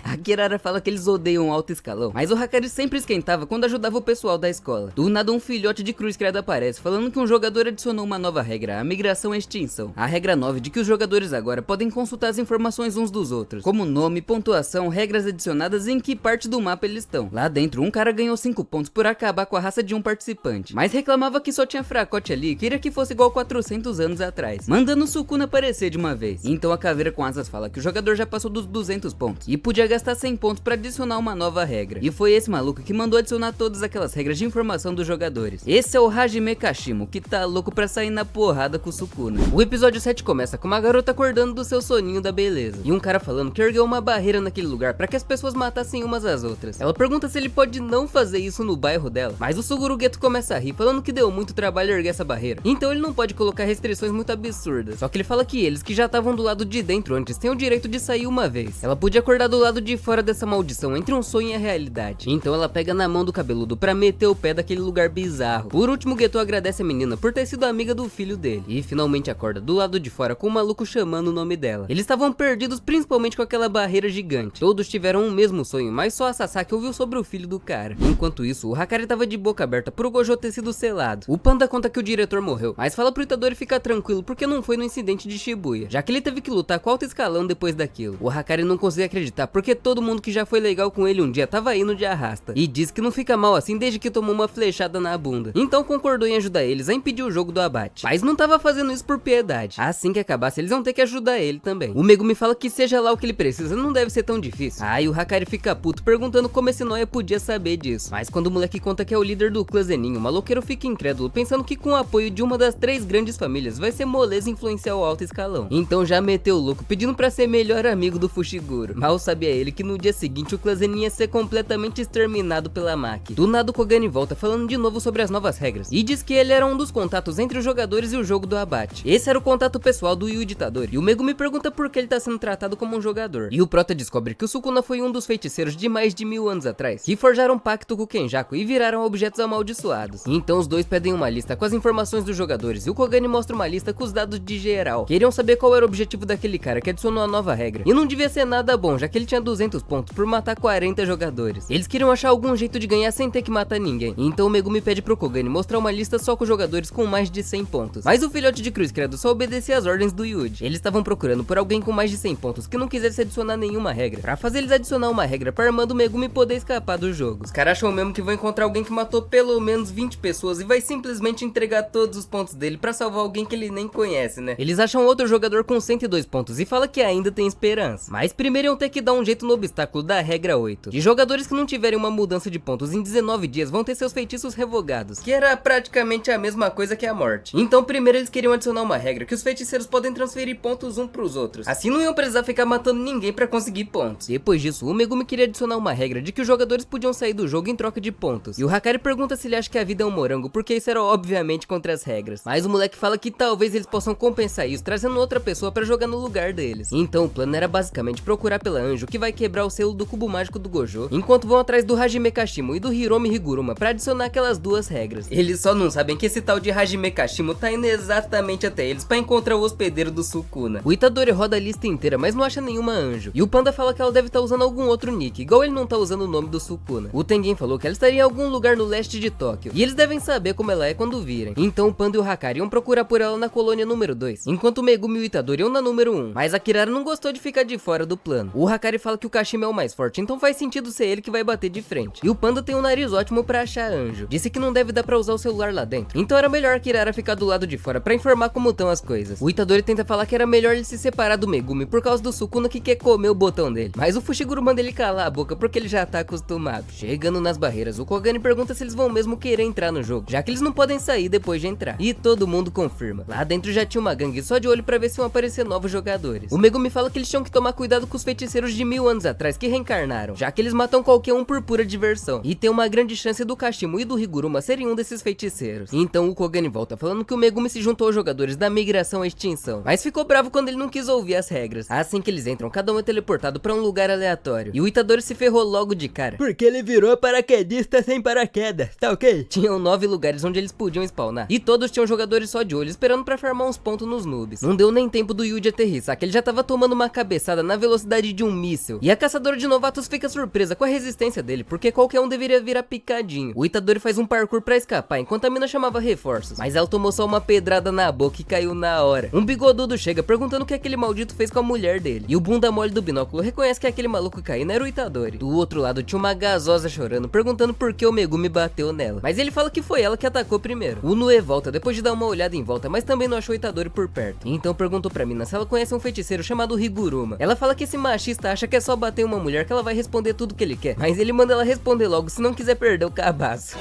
A Kirara fala que eles odeiam alto escalão, mas o Hakari sempre esquentava quando ajudava o pessoal da escola. Do nada um filhote de cruz criado aparece, falando que um jogador adicionou uma nova regra, a migração e extinção. A regra 9 de que os jogadores agora podem consultar as informações uns dos outros, como nome, pontuação, regras adicionadas e em que parte do mapa eles estão. Lá dentro, um cara ganhou 5 pontos por acabar com a raça de um participante, mas reclamava que só tinha fracote ali e queria que fosse igual 400 anos atrás, mandando o Sukuna aparecer de uma vez. Então a caveira com asas fala que o jogador já passou dos 200 pontos e podia gastar 100 pontos pra adicionar uma nova regra. E foi esse maluco que mandou adicionar todas aquelas regras de informação dos jogadores. Esse é o Hajime Kashimo, que tá louco pra sair na porrada com o Sukuna. O episódio 7 começa com uma garota acordando do seu soninho da beleza e um cara falando que ergueu uma barreira naquele lugar pra que as pessoas matassem umas às outras. Ela pergunta se ele pode não fazer isso no bairro dela, mas o Suguru Geto começa a rir, falando que deu muito trabalho erguer essa barreira, então ele não pode colocar restrições muito absurdas. Só que ele fala que eles que já estavam do lado de dentro antes têm o direito de sair uma vez. Ela podia acordar do lado de de fora dessa maldição entre um sonho e a realidade. Então ela pega na mão do cabeludo pra meter o pé daquele lugar bizarro. Por último, Geto agradece a menina por ter sido amiga do filho dele. E finalmente acorda do lado de fora com o maluco chamando o nome dela. Eles estavam perdidos principalmente com aquela barreira gigante. Todos tiveram um mesmo sonho, mas só a Sasaki ouviu sobre o filho do cara. Enquanto isso, o Hakari tava de boca aberta pro Gojo ter sido selado. O Panda conta que o diretor morreu, mas fala pro Itadori ficar tranquilo porque não foi no incidente de Shibuya, já que ele teve que lutar com alto escalão depois daquilo. O Hakari não conseguia acreditar porque todo mundo que já foi legal com ele um dia tava indo de arrasta. E diz que não fica mal assim desde que tomou uma flechada na bunda. Então concordou em ajudar eles a impedir o jogo do abate. Mas não tava fazendo isso por piedade. Assim que acabasse, eles vão ter que ajudar ele também. O Megumi fala que seja lá o que ele precisa, não deve ser tão difícil. Aí o Hakari fica puto perguntando como esse Noia podia saber disso. Mas quando o moleque conta que é o líder do clã Zenin, o maloqueiro fica incrédulo, pensando que com o apoio de uma das 3 grandes famílias vai ser moleza influenciar o alto escalão. Então já meteu o louco pedindo pra ser melhor amigo do Fushiguro. Mal sabia ele que no dia seguinte o clã Zenin ia ser completamente exterminado pela Maki. Do nada o Kogani volta falando de novo sobre as novas regras e diz que ele era um dos contatos entre os jogadores e o jogo do abate. Esse era o contato pessoal do Yuji Itadori, e o Megumi pergunta por que ele tá sendo tratado como um jogador. E o Prota descobre que o Sukuna foi um dos feiticeiros de mais de 1000 anos atrás, que forjaram um pacto com o Kenjaku e viraram objetos amaldiçoados. Então os dois pedem uma lista com as informações dos jogadores e o Kogani mostra uma lista com os dados de geral. Queriam saber qual era o objetivo daquele cara que adicionou a nova regra. E não devia ser nada bom, já que ele tinha 200 pontos por matar 40 jogadores. Eles queriam achar algum jeito de ganhar sem ter que matar ninguém. Então o Megumi pede pro Kogani mostrar uma lista só com jogadores com mais de 100 pontos. Mas o filhote de Cruz Credo só obedecia às ordens do Yuji. Eles estavam procurando por alguém com mais de 100 pontos que não quisesse adicionar nenhuma regra, pra fazer eles adicionar uma regra pra irmã do Megumi poder escapar do jogo. Os caras acham mesmo que vão encontrar alguém que matou pelo menos 20 pessoas e vai simplesmente entregar todos os pontos dele pra salvar alguém que ele nem conhece, né? Eles acham outro jogador com 102 pontos e fala que ainda tem esperança. Mas primeiro iam ter que dar um jeito no obstáculo da regra 8. De jogadores que não tiverem uma mudança de pontos em 19 dias vão ter seus feitiços revogados, que era praticamente a mesma coisa que a morte. Então primeiro eles queriam adicionar uma regra que os feiticeiros podem transferir pontos um pros outros. Assim não iam precisar ficar matando ninguém pra conseguir pontos. Depois disso, o Megumi queria adicionar uma regra de que os jogadores podiam sair do jogo em troca de pontos. E o Hakari pergunta se ele acha que a vida é um morango, porque isso era obviamente contra as regras. Mas o moleque fala que talvez eles possam compensar isso trazendo outra pessoa pra jogar no lugar deles. Então o plano era basicamente procurar pela Anjo, que vai quebrar o selo do cubo mágico do Gojo, enquanto vão atrás do Hajime Kashimo e do Hiromi Higuruma pra adicionar aquelas duas regras. Eles só não sabem que esse tal de Hajime Kashimo tá indo exatamente até eles pra encontrar o hospedeiro do Sukuna. O Itadori roda a lista inteira, mas não acha nenhuma Anjo. E o Panda fala que ela deve estar usando algum outro nick, igual ele não tá usando o nome do Sukuna. O Tengen falou que ela estaria em algum lugar no leste de Tóquio, e eles devem saber como ela é quando virem. Então o Panda e o Hakari iam procurar por ela na colônia número 2, enquanto o Megumi e o Itadori iam na número 1. Mas a Kirara não gostou de ficar de fora do plano. O Hakari fala que o Kashima é o mais forte, então faz sentido ser ele que vai bater de frente. E o Panda tem um nariz ótimo pra achar Anjo. Disse que não deve dar pra usar o celular lá dentro, então era melhor a Kirara ficar do lado de fora pra informar como estão as coisas. O Itadori tenta falar que era melhor ele se separar do Megumi por causa do Sukuna que quer comer o botão dele. Mas o Fushiguro manda ele calar a boca porque ele já tá acostumado. Chegando nas barreiras, o Kogani pergunta se eles vão mesmo querer entrar no jogo, já que eles não podem sair depois de entrar. E todo mundo confirma. Lá dentro já tinha uma gangue só de olho pra ver se iam aparecer novos jogadores. O Megumi fala que eles tinham que tomar cuidado com os feiticeiros de 1000 anos atrás que reencarnaram, já que eles matam qualquer um por pura diversão. E tem uma grande chance do Kashimo e do Higuruma serem um desses feiticeiros. Então o Kogani volta falando que o Megumi se juntou aos jogadores da migração à extinção, mas ficou bravo quando ele não quis ouvir as regras. Assim que eles entram, cada um é teleportado pra um lugar aleatório. E o Itadori se ferrou logo de cara, porque ele virou paraquedista sem paraquedas, tá ok? Tinham 9 lugares onde eles podiam spawnar, e todos tinham jogadores só de olho esperando pra farmar uns pontos nos noobs. Não deu nem tempo do Yuji aterrissar, que ele já tava tomando uma cabeçada na velocidade de um míssil. E a caçadora de novatos fica surpresa com a resistência dele, porque qualquer um deveria virar picadinho. O Itadori faz um parkour pra escapar, enquanto a mina chamava reforços, mas ela tomou só uma pedrada na boca e caiu na hora. Um bigodudo chega perguntando o que aquele maldito fez com a mulher dele, e o bunda mole do binóculo reconhece que aquele maluco caindo era o Itadori. Do outro lado tinha uma gasosa chorando, perguntando por que o Megumi bateu nela, mas ele fala que foi ela que atacou primeiro. O Nue volta depois de dar uma olhada em volta, mas também não achou o Itadori por perto. Então perguntou pra mina se ela conhece um feiticeiro chamado Higuruma. Ela fala que esse machista acha que é só bater uma mulher que ela vai responder tudo que ele quer, mas ele manda ela responder logo se não quiser perder o cabaço.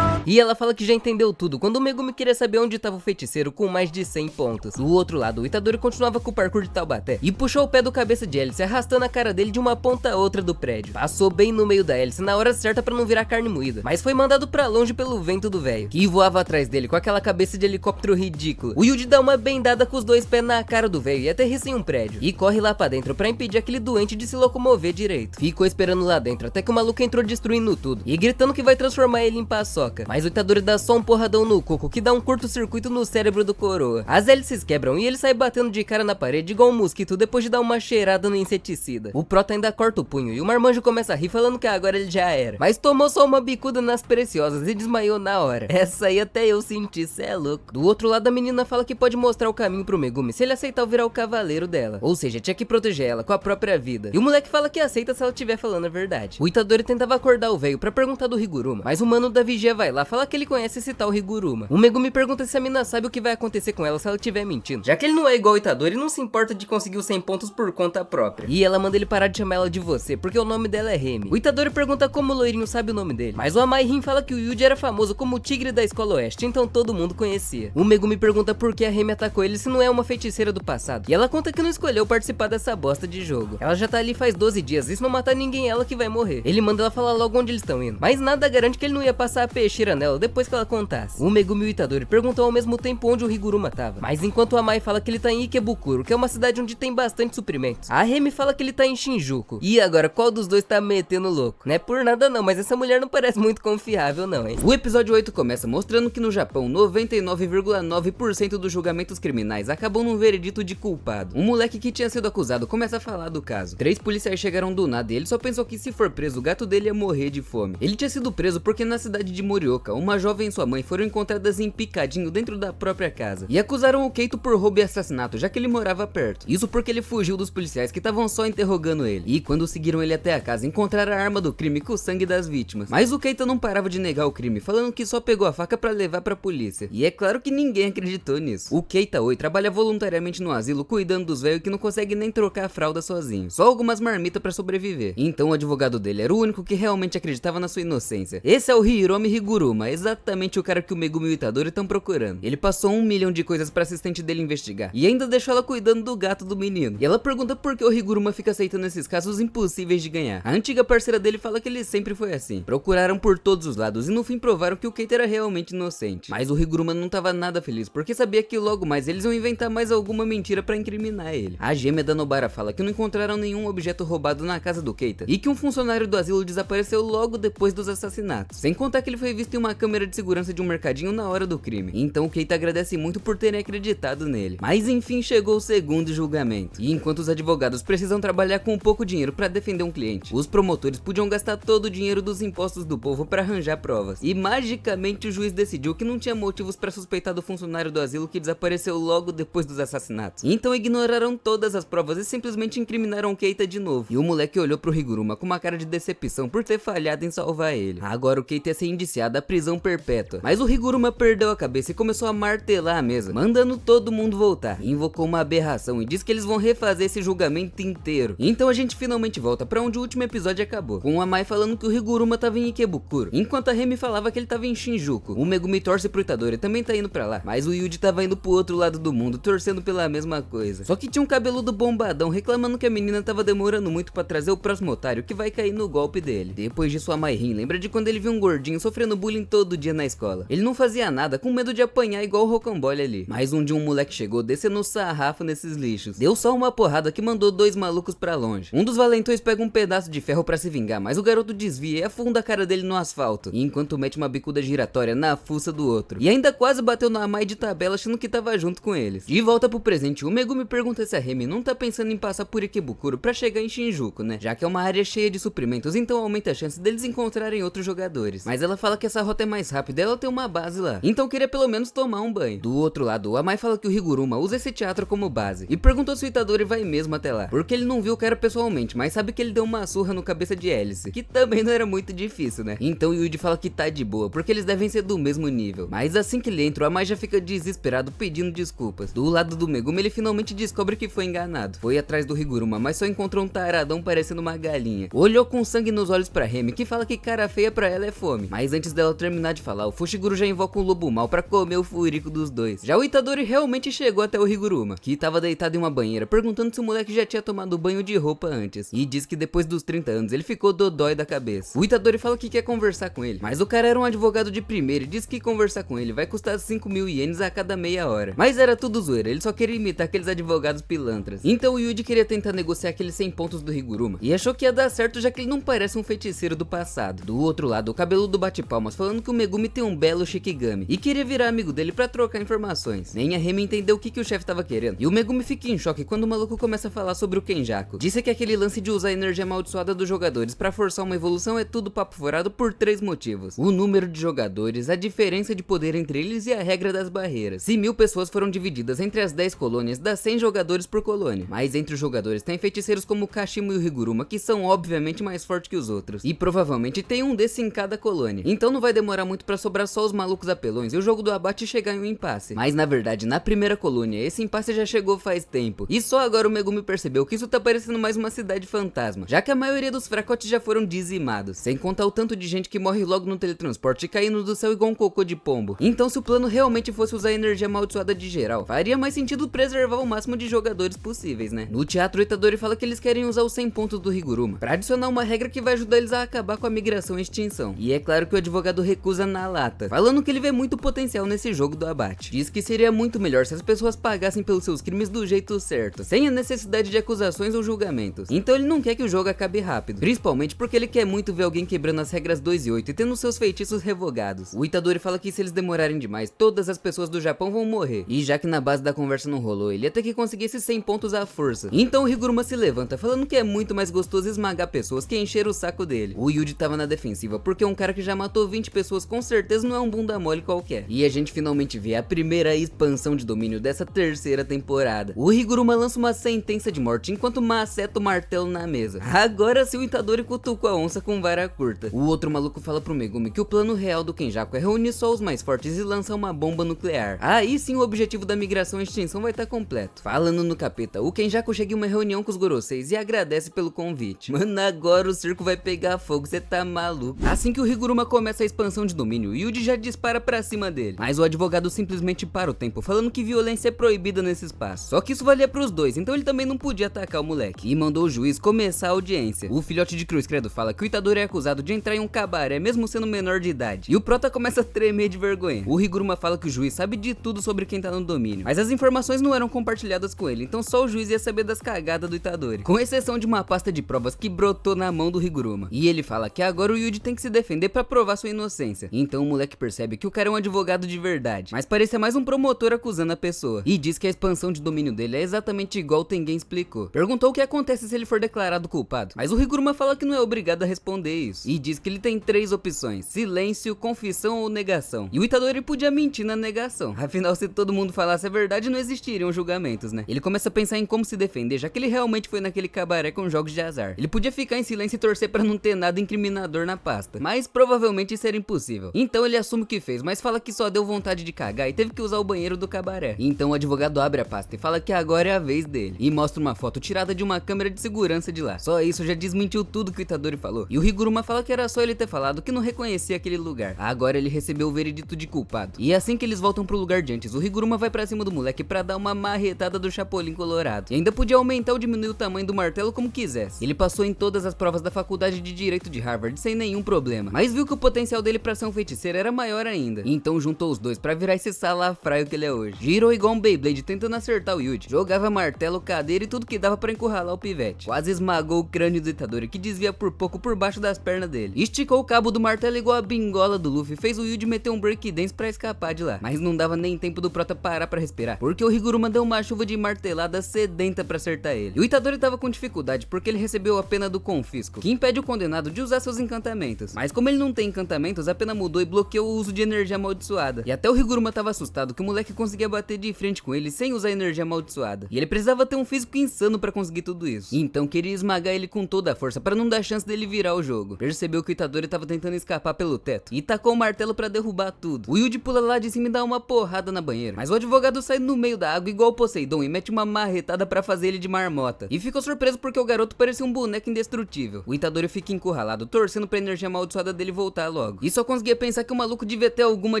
E ela fala que já entendeu tudo quando o Megumi queria saber onde estava o feiticeiro com mais de 100 pontos. Do outro lado, o Itadori continuava com o parkour de Taubaté e puxou o pé do cabeça de hélice, arrastando a cara dele de uma ponta a outra do prédio. Passou bem no meio da hélice na hora certa pra não virar carne moída, mas foi mandado pra longe pelo vento do velho, que voava atrás dele com aquela cabeça de helicóptero ridícula. O Yuji dá uma bendada com os dois pés na cara do velho e aterrissa em um prédio, e corre lá pra dentro pra impedir aquele doente de se locomover direito. Ficou esperando lá dentro até que o maluco entrou destruindo tudo e gritando que vai transformar ele em paçoca, mas o Itadori dá só um porradão no coco que dá um curto-circuito no cérebro do coroa. As hélices quebram e ele sai batendo de cara na parede igual um mosquito depois de dar uma cheirada no inseticida. O Prota ainda corta o punho e o Marmanjo começa a rir falando que agora ele já era, mas tomou só uma bicuda nas preciosas e desmaiou na hora. Essa aí até eu senti, cê é louco. Do outro lado, a menina fala que pode mostrar o caminho pro Megumi se ele aceitar virar o cavaleiro dela, ou seja, tinha que proteger ela com a própria vida. E o moleque fala que aceita se ela estiver falando a verdade. O Itadori tentava acordar o velho pra perguntar do Higuruma, mas o mano da vigia vai lá, fala que ele conhece esse tal Higuruma. O Megumi pergunta se a mina sabe o que vai acontecer com ela se ela estiver mentindo, já que ele não é igual o Itadori e não se importa de conseguir os 100 pontos por conta própria. E ela manda ele parar de chamar ela de você, porque o nome dela é Remy. O Itadori pergunta como o loirinho sabe o nome dele, mas o Amai-rin fala que o Yuji era famoso como o tigre da escola oeste, então todo mundo conhecia. O Megumi pergunta por que a Remy atacou ele se não é uma feiticeira do passado, e ela conta que não escolheu participar dessa bosta de jogo. Ela já tá ali faz 12 dias, e se não matar ninguém ela que vai morrer. Ele manda ela falar logo onde eles estão indo, mas nada garante que ele não ia passar a peixeira nela depois que ela contasse. O Megumi e o Itadori perguntam ao mesmo tempo onde o Higuruma tava, mas enquanto o Amai fala que ele tá em Ikebukuro, que é uma cidade onde tem bastante suprimentos, a Remy fala que ele tá em Shinjuku. E agora, qual dos dois tá metendo louco? Não é por nada não, mas essa mulher não parece muito confiável não, hein? O episódio 8 começa mostrando que no Japão, 99,9% dos julgamentos criminais acabam num veredito de culpado. Um moleque que tinha sido acusado começa a falar do caso. 3 policiais chegaram do nada e ele só pensou que se for preso, o gato dele ia morrer de fome. Ele tinha sido preso porque na cidade de Morioka, uma jovem e sua mãe foram encontradas em picadinho dentro da própria casa. E acusaram o Keito por roubo e assassinato, já que ele morava perto. Isso porque ele fugiu dos policiais que estavam só interrogando ele. E quando seguiram ele até a casa, encontraram a arma do crime com o sangue das vítimas. Mas o Keita não parava de negar o crime, falando que só pegou a faca pra levar pra polícia. E é claro que ninguém acreditou nisso. O Keita Oi trabalha voluntariamente no asilo cuidando dos velhos que não conseguem nem trocar a fralda sozinho. Só algumas marmitas pra sobreviver. Então o advogado dele era o único que realmente acreditava na sua inocência. Esse é o Hiromi Higuruma, exatamente o cara que o Megumi e o Itadori estão procurando. Ele passou 1 milhão de coisas pra assistente dele investigar. E ainda deixou ela cuidando do gato do menino. E ela pergunta por que o Higuruma fica aceitando esses casos impossíveis de ganhar. A antiga parceira dele fala que ele sempre foi assim. Procuraram por todos os lados e no fim provaram que o Keita era realmente inocente. Mas o Higuruma não tava nada feliz, porque sabia que logo mais eles iam inventar mais alguma mentira pra incriminar ele. A gêmea da Nobara fala que não encontraram nenhum objeto roubado na casa do Keita e que um funcionário do asilo desapareceu logo depois dos assassinatos. Sem contar que ele foi visto em uma câmera de segurança de um mercadinho na hora do crime. Então o Keita agradece muito por terem acreditado nele. Mas enfim chegou o segundo julgamento. E enquanto os advogados precisam trabalhar com pouco dinheiro pra defender um cliente, os promotores podiam gastar todo o dinheiro dos impostos do povo pra arranjar provas. E magicamente o juiz decidiu que não tinha motivos pra suspeitar do funcionário do asilo que desapareceu logo depois dos assassinatos. Então ignoraram todas as provas e simplesmente incriminaram o Keita de novo. E o moleque olhou pro Higuruma com uma cara de decepção por ter falhado em salvar ele. Agora o Keita ia ser indiciado à prisão perpétua. Mas o Higuruma perdeu a cabeça e começou a martelar a mesa, mandando todo mundo voltar. Invocou uma aberração e disse que eles vão refazer esse julgamento inteiro. Então a gente finalmente volta pra onde o último episódio acabou, com o Amai falando que o Higuruma tava em Ikebukuro, enquanto a Remy falava que ele tava em Shinjuku. O Megumi torce pro Itadori, também tá indo pra lá, mas o Yuji tava indo pro outro lado do mundo, torcendo pela mesma coisa. Só que tinha um cabeludo bombadão reclamando que a menina tava demorando muito pra trazer o próximo otário que vai cair no golpe dele. Depois disso, o Amai-rin lembra de quando ele viu um gordinho sofrendo bullying todo dia na escola. Ele não fazia nada, com medo de apanhar igual o Rocambole ali. Mas um dia um moleque chegou descendo o sarrafo nesses lixos. Deu só uma porrada que mandou 2 malucos pra longe. Um dos valentões pega um pedaço de ferro pra se vingar, mas o garoto desvia e afunda a cara dele no asfalto, enquanto mete uma bicuda giratória na fuça do outro. E ainda quase bateu no Amai de tabela achando que tava junto com eles. De volta pro presente, o Megumi pergunta se a Remy não tá pensando em passar por Ikebukuro pra chegar em Shinjuku, né? Já que é uma área cheia de suprimentos, então aumenta a chance deles encontrarem outros jogadores. Mas ela fala que essa rota é mais rápida e ela tem uma base lá, então queria pelo menos tomar um banho. Do outro lado, o Amai fala que o Higuruma usa esse teatro como base e perguntou se o Itadori vai mesmo até lá, porque ele não viu o cara pessoalmente, mas sabe que ele deu uma surra no cabeça de hélice, que também não era muito difícil, né? Então o Yuji fala que tá de boa, porque eles devem ser do mesmo nível. Mas assim que ele entra, o Amai já fica desesperado pedindo desculpas. Do lado do Megumi, ele finalmente descobre que foi enganado. Foi atrás do Higuruma, mas só encontrou um taradão parecendo uma galinha. Olhou com sangue nos olhos pra Remy, que fala que cara feia pra ela é fome. Mas antes dela terminar de falar, o Fushiguro já invoca um lobo mau pra comer o furico dos dois. Já o Itadori realmente chegou até o Higuruma, que tava deitado em uma banheira, perguntando se o moleque já tinha tomado banho de roupa antes. E diz que depois dos 30 anos ele ficou dodói da cabeça. O Itadori fala que quer conversar com ele, mas o cara era um advogado de primeira e diz que conversar com ele vai custar 5.000 ienes a cada meia hora. Mas era tudo zoeira, ele só queria imitar aqueles advogados pilantras. Então o Yuji queria tentar negociar aqueles 100 pontos do Higuruma, e achou que ia dar certo já que ele não parece um feiticeiro do passado. Do outro lado, o cabeludo bate palmas falando que o Megumi tem um belo Shikigami, e queria virar amigo dele pra trocar informações. Nem a Remy entendeu o que o chefe tava querendo, e o Megumi fica em choque quando o maluco começa a falar sobre o Kenjaku. Disse que aquele lance de usar a energia amaldiçoada dos jogadores pra forçar uma evolução é tudo papo furado por 3 motivos: o número de jogadores, a diferença de poder entre eles e a regra das barreiras. Se 1000 pessoas foram divididas entre as 10 colônias, dá 100 jogadores por colônia. Mas entre os jogadores tem feiticeiros como o Kashimo e o Higuruma, que são obviamente mais fortes que os outros, e provavelmente tem um desse em cada colônia. Então não vai demorar muito pra sobrar só os malucos apelões e o jogo do abate chegar em um impasse. Mas na verdade, na primeira colônia, esse impasse já chegou faz tempo, e só agora o Megumi percebeu que isso tá parecendo mais uma cidade fantasma, já que a maioria dos fracotes já foram dizimados, sem contar o tanto de gente que morre logo no teletransporte caindo do céu igual um cocô de pombo. Então se o plano realmente fosse usar a energia amaldiçoada de geral, faria mais sentido preservar o máximo de jogadores possíveis, né? No teatro, o Itadori fala que eles querem usar os 100 pontos do Higuruma pra adicionar uma regra que vai ajudar eles a acabar com a migração e extinção. E é claro que o advogado recusa na lata, falando que ele vê muito potencial nesse jogo do abate. Diz que seria muito melhor se as pessoas pagassem pelos seus crimes do jeito certo, sem a necessidade de acusações ou julgamentos. Então ele não quer que o jogo acabe rápido, principalmente porque ele quer muito ver alguém quebrando as regras 2 e 8 e tendo seus feitiços revogados. O Itadori fala que se eles demorarem demais, todas as pessoas do Japão vão morrer. E já que na base da conversa não rolou, ele ia ter que conseguir esses 100 pontos à força. Então o Higuruma se levanta, falando que é muito mais gostoso esmagar pessoas que encher o saco dele. O Yuji tava na defensiva, porque um cara que já matou 20 pessoas com certeza não é um bunda mole qualquer. E a gente finalmente vê a primeira expansão de domínio dessa terceira temporada. O Higuruma lança uma sentença de morte enquanto maceta o martelo na mesa. Agora sim o Itadori cutucou a onça com vara curta. O outro maluco fala pro Megumi que o plano real do Kenjaku é reunir só os mais fortes e lançar uma bomba nuclear. Aí sim o objetivo da migração e extinção vai estar completo. Falando no capeta, o Kenjaku chega em uma reunião com os Goroseis e agradece pelo convite. Mano, agora o circo vai pegar fogo, cê tá maluco. Assim que o Higuruma começa a expansão de domínio, Yuji já dispara pra cima dele. Mas o advogado simplesmente para o tempo, falando que violência é proibida nesse espaço. Só que isso valia pros dois, então ele também não podia atacar o moleque. E mandou o juiz começar a audiência. O filhote de Cruz Credo fala que o Itadori é acusado de entrar em um cabaré mesmo sendo menor de idade. E o prota começa a tremer de vergonha. O Higuruma fala que o juiz sabe de tudo sobre quem tá no domínio, mas as informações não eram compartilhadas com ele, então só o juiz ia saber das cagadas do Itadori, com exceção de uma pasta de provas que brotou na mão do Higuruma. E ele fala que agora o Yuji tem que se defender pra provar sua inocência. Então o moleque percebe que o cara é um advogado de verdade, mas parecia mais um promotor acusando a pessoa, e diz que a expansão de domínio dele é exatamente igual o Tengen explicou. Perguntou o que acontece se ele for declarado culpado, mas o Higuruma fala que não é obrigado a responder isso, e diz que ele tem 3 opções: silêncio, confissão ou negação. E o Itadori podia mentir na negação, afinal se todo mundo falasse a verdade não existiriam julgamentos, né? Ele começa a pensar em como se defender, já que ele realmente foi naquele cabaré com jogos de azar. Ele podia ficar em silêncio e torcer pra não ter nada incriminador na pasta, mas provavelmente isso era impossível. Então ele assume o que fez, mas fala que só deu vontade de cagar e teve que usar o banheiro do cabaré. Então o advogado abre a pasta e fala que agora é a vez dele, e mostra uma foto tirada de uma câmera de segurança de lá. Só isso já desmentiu tudo que o Itadori falou, e o Higuruma fala que era só ele ter falado que não reconhecia aquele lugar. Agora ele recebeu o veredito de culpado, e assim que eles voltam pro lugar de antes, o Higuruma vai pra cima do moleque pra dar uma marretada do Chapolin Colorado, e ainda podia aumentar ou diminuir o tamanho do martelo como quisesse. Ele passou em todas as provas da faculdade de Direito de Harvard sem nenhum problema, mas viu que o potencial dele pra ser um feiticeiro era maior ainda, então juntou os dois pra virar esse salafraio que ele é hoje. Girou igual um Beyblade tentando acertar o Yuji, jogava martelo, cadeira e tudo que dava pra encurralar o pivete. Quase esmagou o crânio do Itadori, que desvia por pouco por baixo das pernas dele. Esticou o cabo do martelo igual a bingola do Luffy, fez o Yuji meter um breakdance pra escapar de lá, mas não dava nem tempo do prota parar pra respirar, porque o Higuruma deu uma chuva de martelada sedenta pra acertar ele. E o Itadori tava com dificuldade porque ele recebeu a pena do confisco, que impede o condenado de usar seus encantamentos, mas como ele não tem encantamentos, a pena mudou e bloqueou o uso de energia amaldiçoada. E até o Higuruma tava assustado que o moleque conseguia bater de frente com ele sem usar energia amaldiçoada, e ele precisava ter um físico insano pra conseguir tudo isso, então queria esmagar ele com toda a força pra não dar chance dele virar o jogo. Percebeu que o Itadori tava tentando escapar pelo teto e tacou o martelo pra derrubar tudo. O Yuji pula lá de cima e dá uma porrada na banheira, mas o advogado sai no meio da água igual o Poseidon e mete uma marretada pra fazer ele de marmota, e ficou surpreso porque o garoto parecia um boneco indestrutível. O Itadori fica encurralado, torcendo pra energia amaldiçoada dele voltar logo. jogo. E só conseguia pensar que o maluco devia ter alguma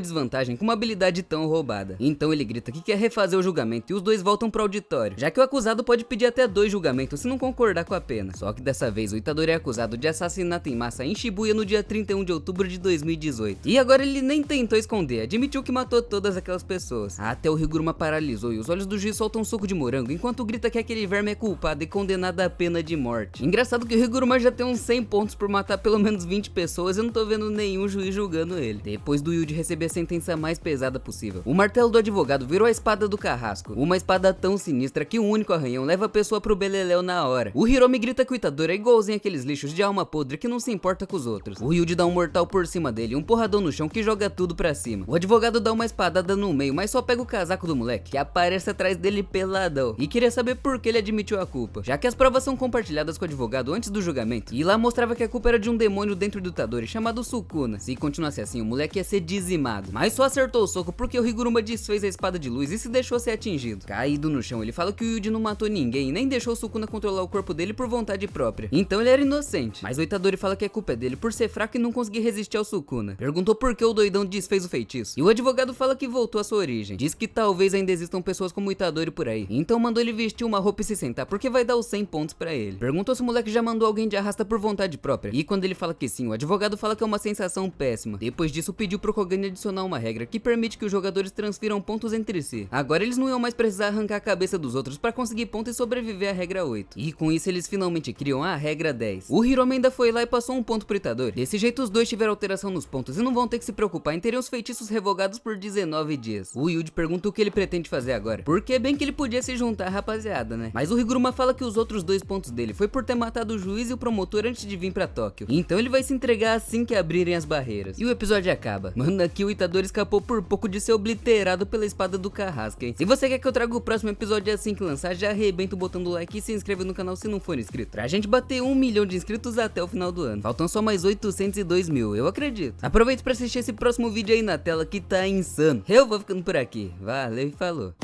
desvantagem com uma habilidade tão roubada. Então ele grita que quer refazer o julgamento e os dois voltam pro auditório, já que o acusado pode pedir até 2 julgamentos se não concordar com a pena. Só que dessa vez o Itadori é acusado de assassinato em massa em Shibuya no dia 31 de outubro de 2018. E agora ele nem tentou esconder, admitiu que matou todas aquelas pessoas. Até o Higuruma paralisou e os olhos do juiz soltam um suco de morango enquanto grita que aquele verme é culpado e condenado à pena de morte. Engraçado que o Higuruma já tem uns 100 pontos por matar pelo menos 20 pessoas e eu não tô vendo nenhum juiz julgando ele. Depois do Yuji receber a sentença mais pesada possível, o martelo do advogado virou a espada do carrasco. Uma espada tão sinistra que um único arranhão leva a pessoa pro beleléu na hora. O Hiromi grita que o Itadori é igualzinho aqueles lixos de alma podre que não se importa com os outros. O Yuji dá um mortal por cima dele, um porradão no chão que joga tudo pra cima. O advogado dá uma espadada no meio, mas só pega o casaco do moleque, que aparece atrás dele peladão, e queria saber por que ele admitiu a culpa, já que as provas são compartilhadas com o advogado antes do julgamento, e lá mostrava que a culpa era de um demônio dentro do Itadori chamado Sukuna. Se continuasse assim, o moleque ia ser dizimado, mas só acertou o soco porque o Higuruma desfez a espada de luz e se deixou ser atingido. Caído no chão, ele fala que o Yuji não matou ninguém e nem deixou o Sukuna controlar o corpo dele por vontade própria, então ele era inocente. Mas o Itadori fala que a culpa é dele por ser fraco e não conseguir resistir ao Sukuna. Perguntou por que o doidão desfez o feitiço, e o advogado fala que voltou à sua origem. Diz que talvez ainda existam pessoas como o Itadori por aí, então mandou ele vestir uma roupa e se sentar porque vai dar os 100 pontos pra ele. Perguntou se o moleque já mandou alguém de arrasta por vontade própria, e quando ele fala que sim, o advogado fala que é uma sensação péssima. Depois disso pediu pro Kogane adicionar uma regra que permite que os jogadores transfiram pontos entre si. Agora eles não iam mais precisar arrancar a cabeça dos outros pra conseguir pontos e sobreviver à regra 8. E com isso eles finalmente criam a regra 10. O Hiromi ainda foi lá e passou um ponto pro Itadori. Desse jeito os dois tiveram alteração nos pontos e não vão ter que se preocupar em terem os feitiços revogados por 19 dias. O Yuji pergunta o que ele pretende fazer agora, porque bem que ele podia se juntar à rapaziada, né? Mas o Higuruma fala que os outros 2 pontos dele foi por ter matado o juiz e o promotor antes de vir pra Tóquio. Então ele vai se entregar assim que abrirem as barreiras. E o episódio acaba. Mano, aqui o Itadori escapou por pouco de ser obliterado pela espada do carrasco, hein? Se você quer que eu traga o próximo episódio assim que lançar, já arrebenta o botão do like e se inscreva no canal se não for inscrito, pra gente bater 1 milhão de inscritos até o final do ano. Faltam só mais 802 mil, eu acredito. Aproveita pra assistir esse próximo vídeo aí na tela que tá insano. Eu vou ficando por aqui. Valeu e falou.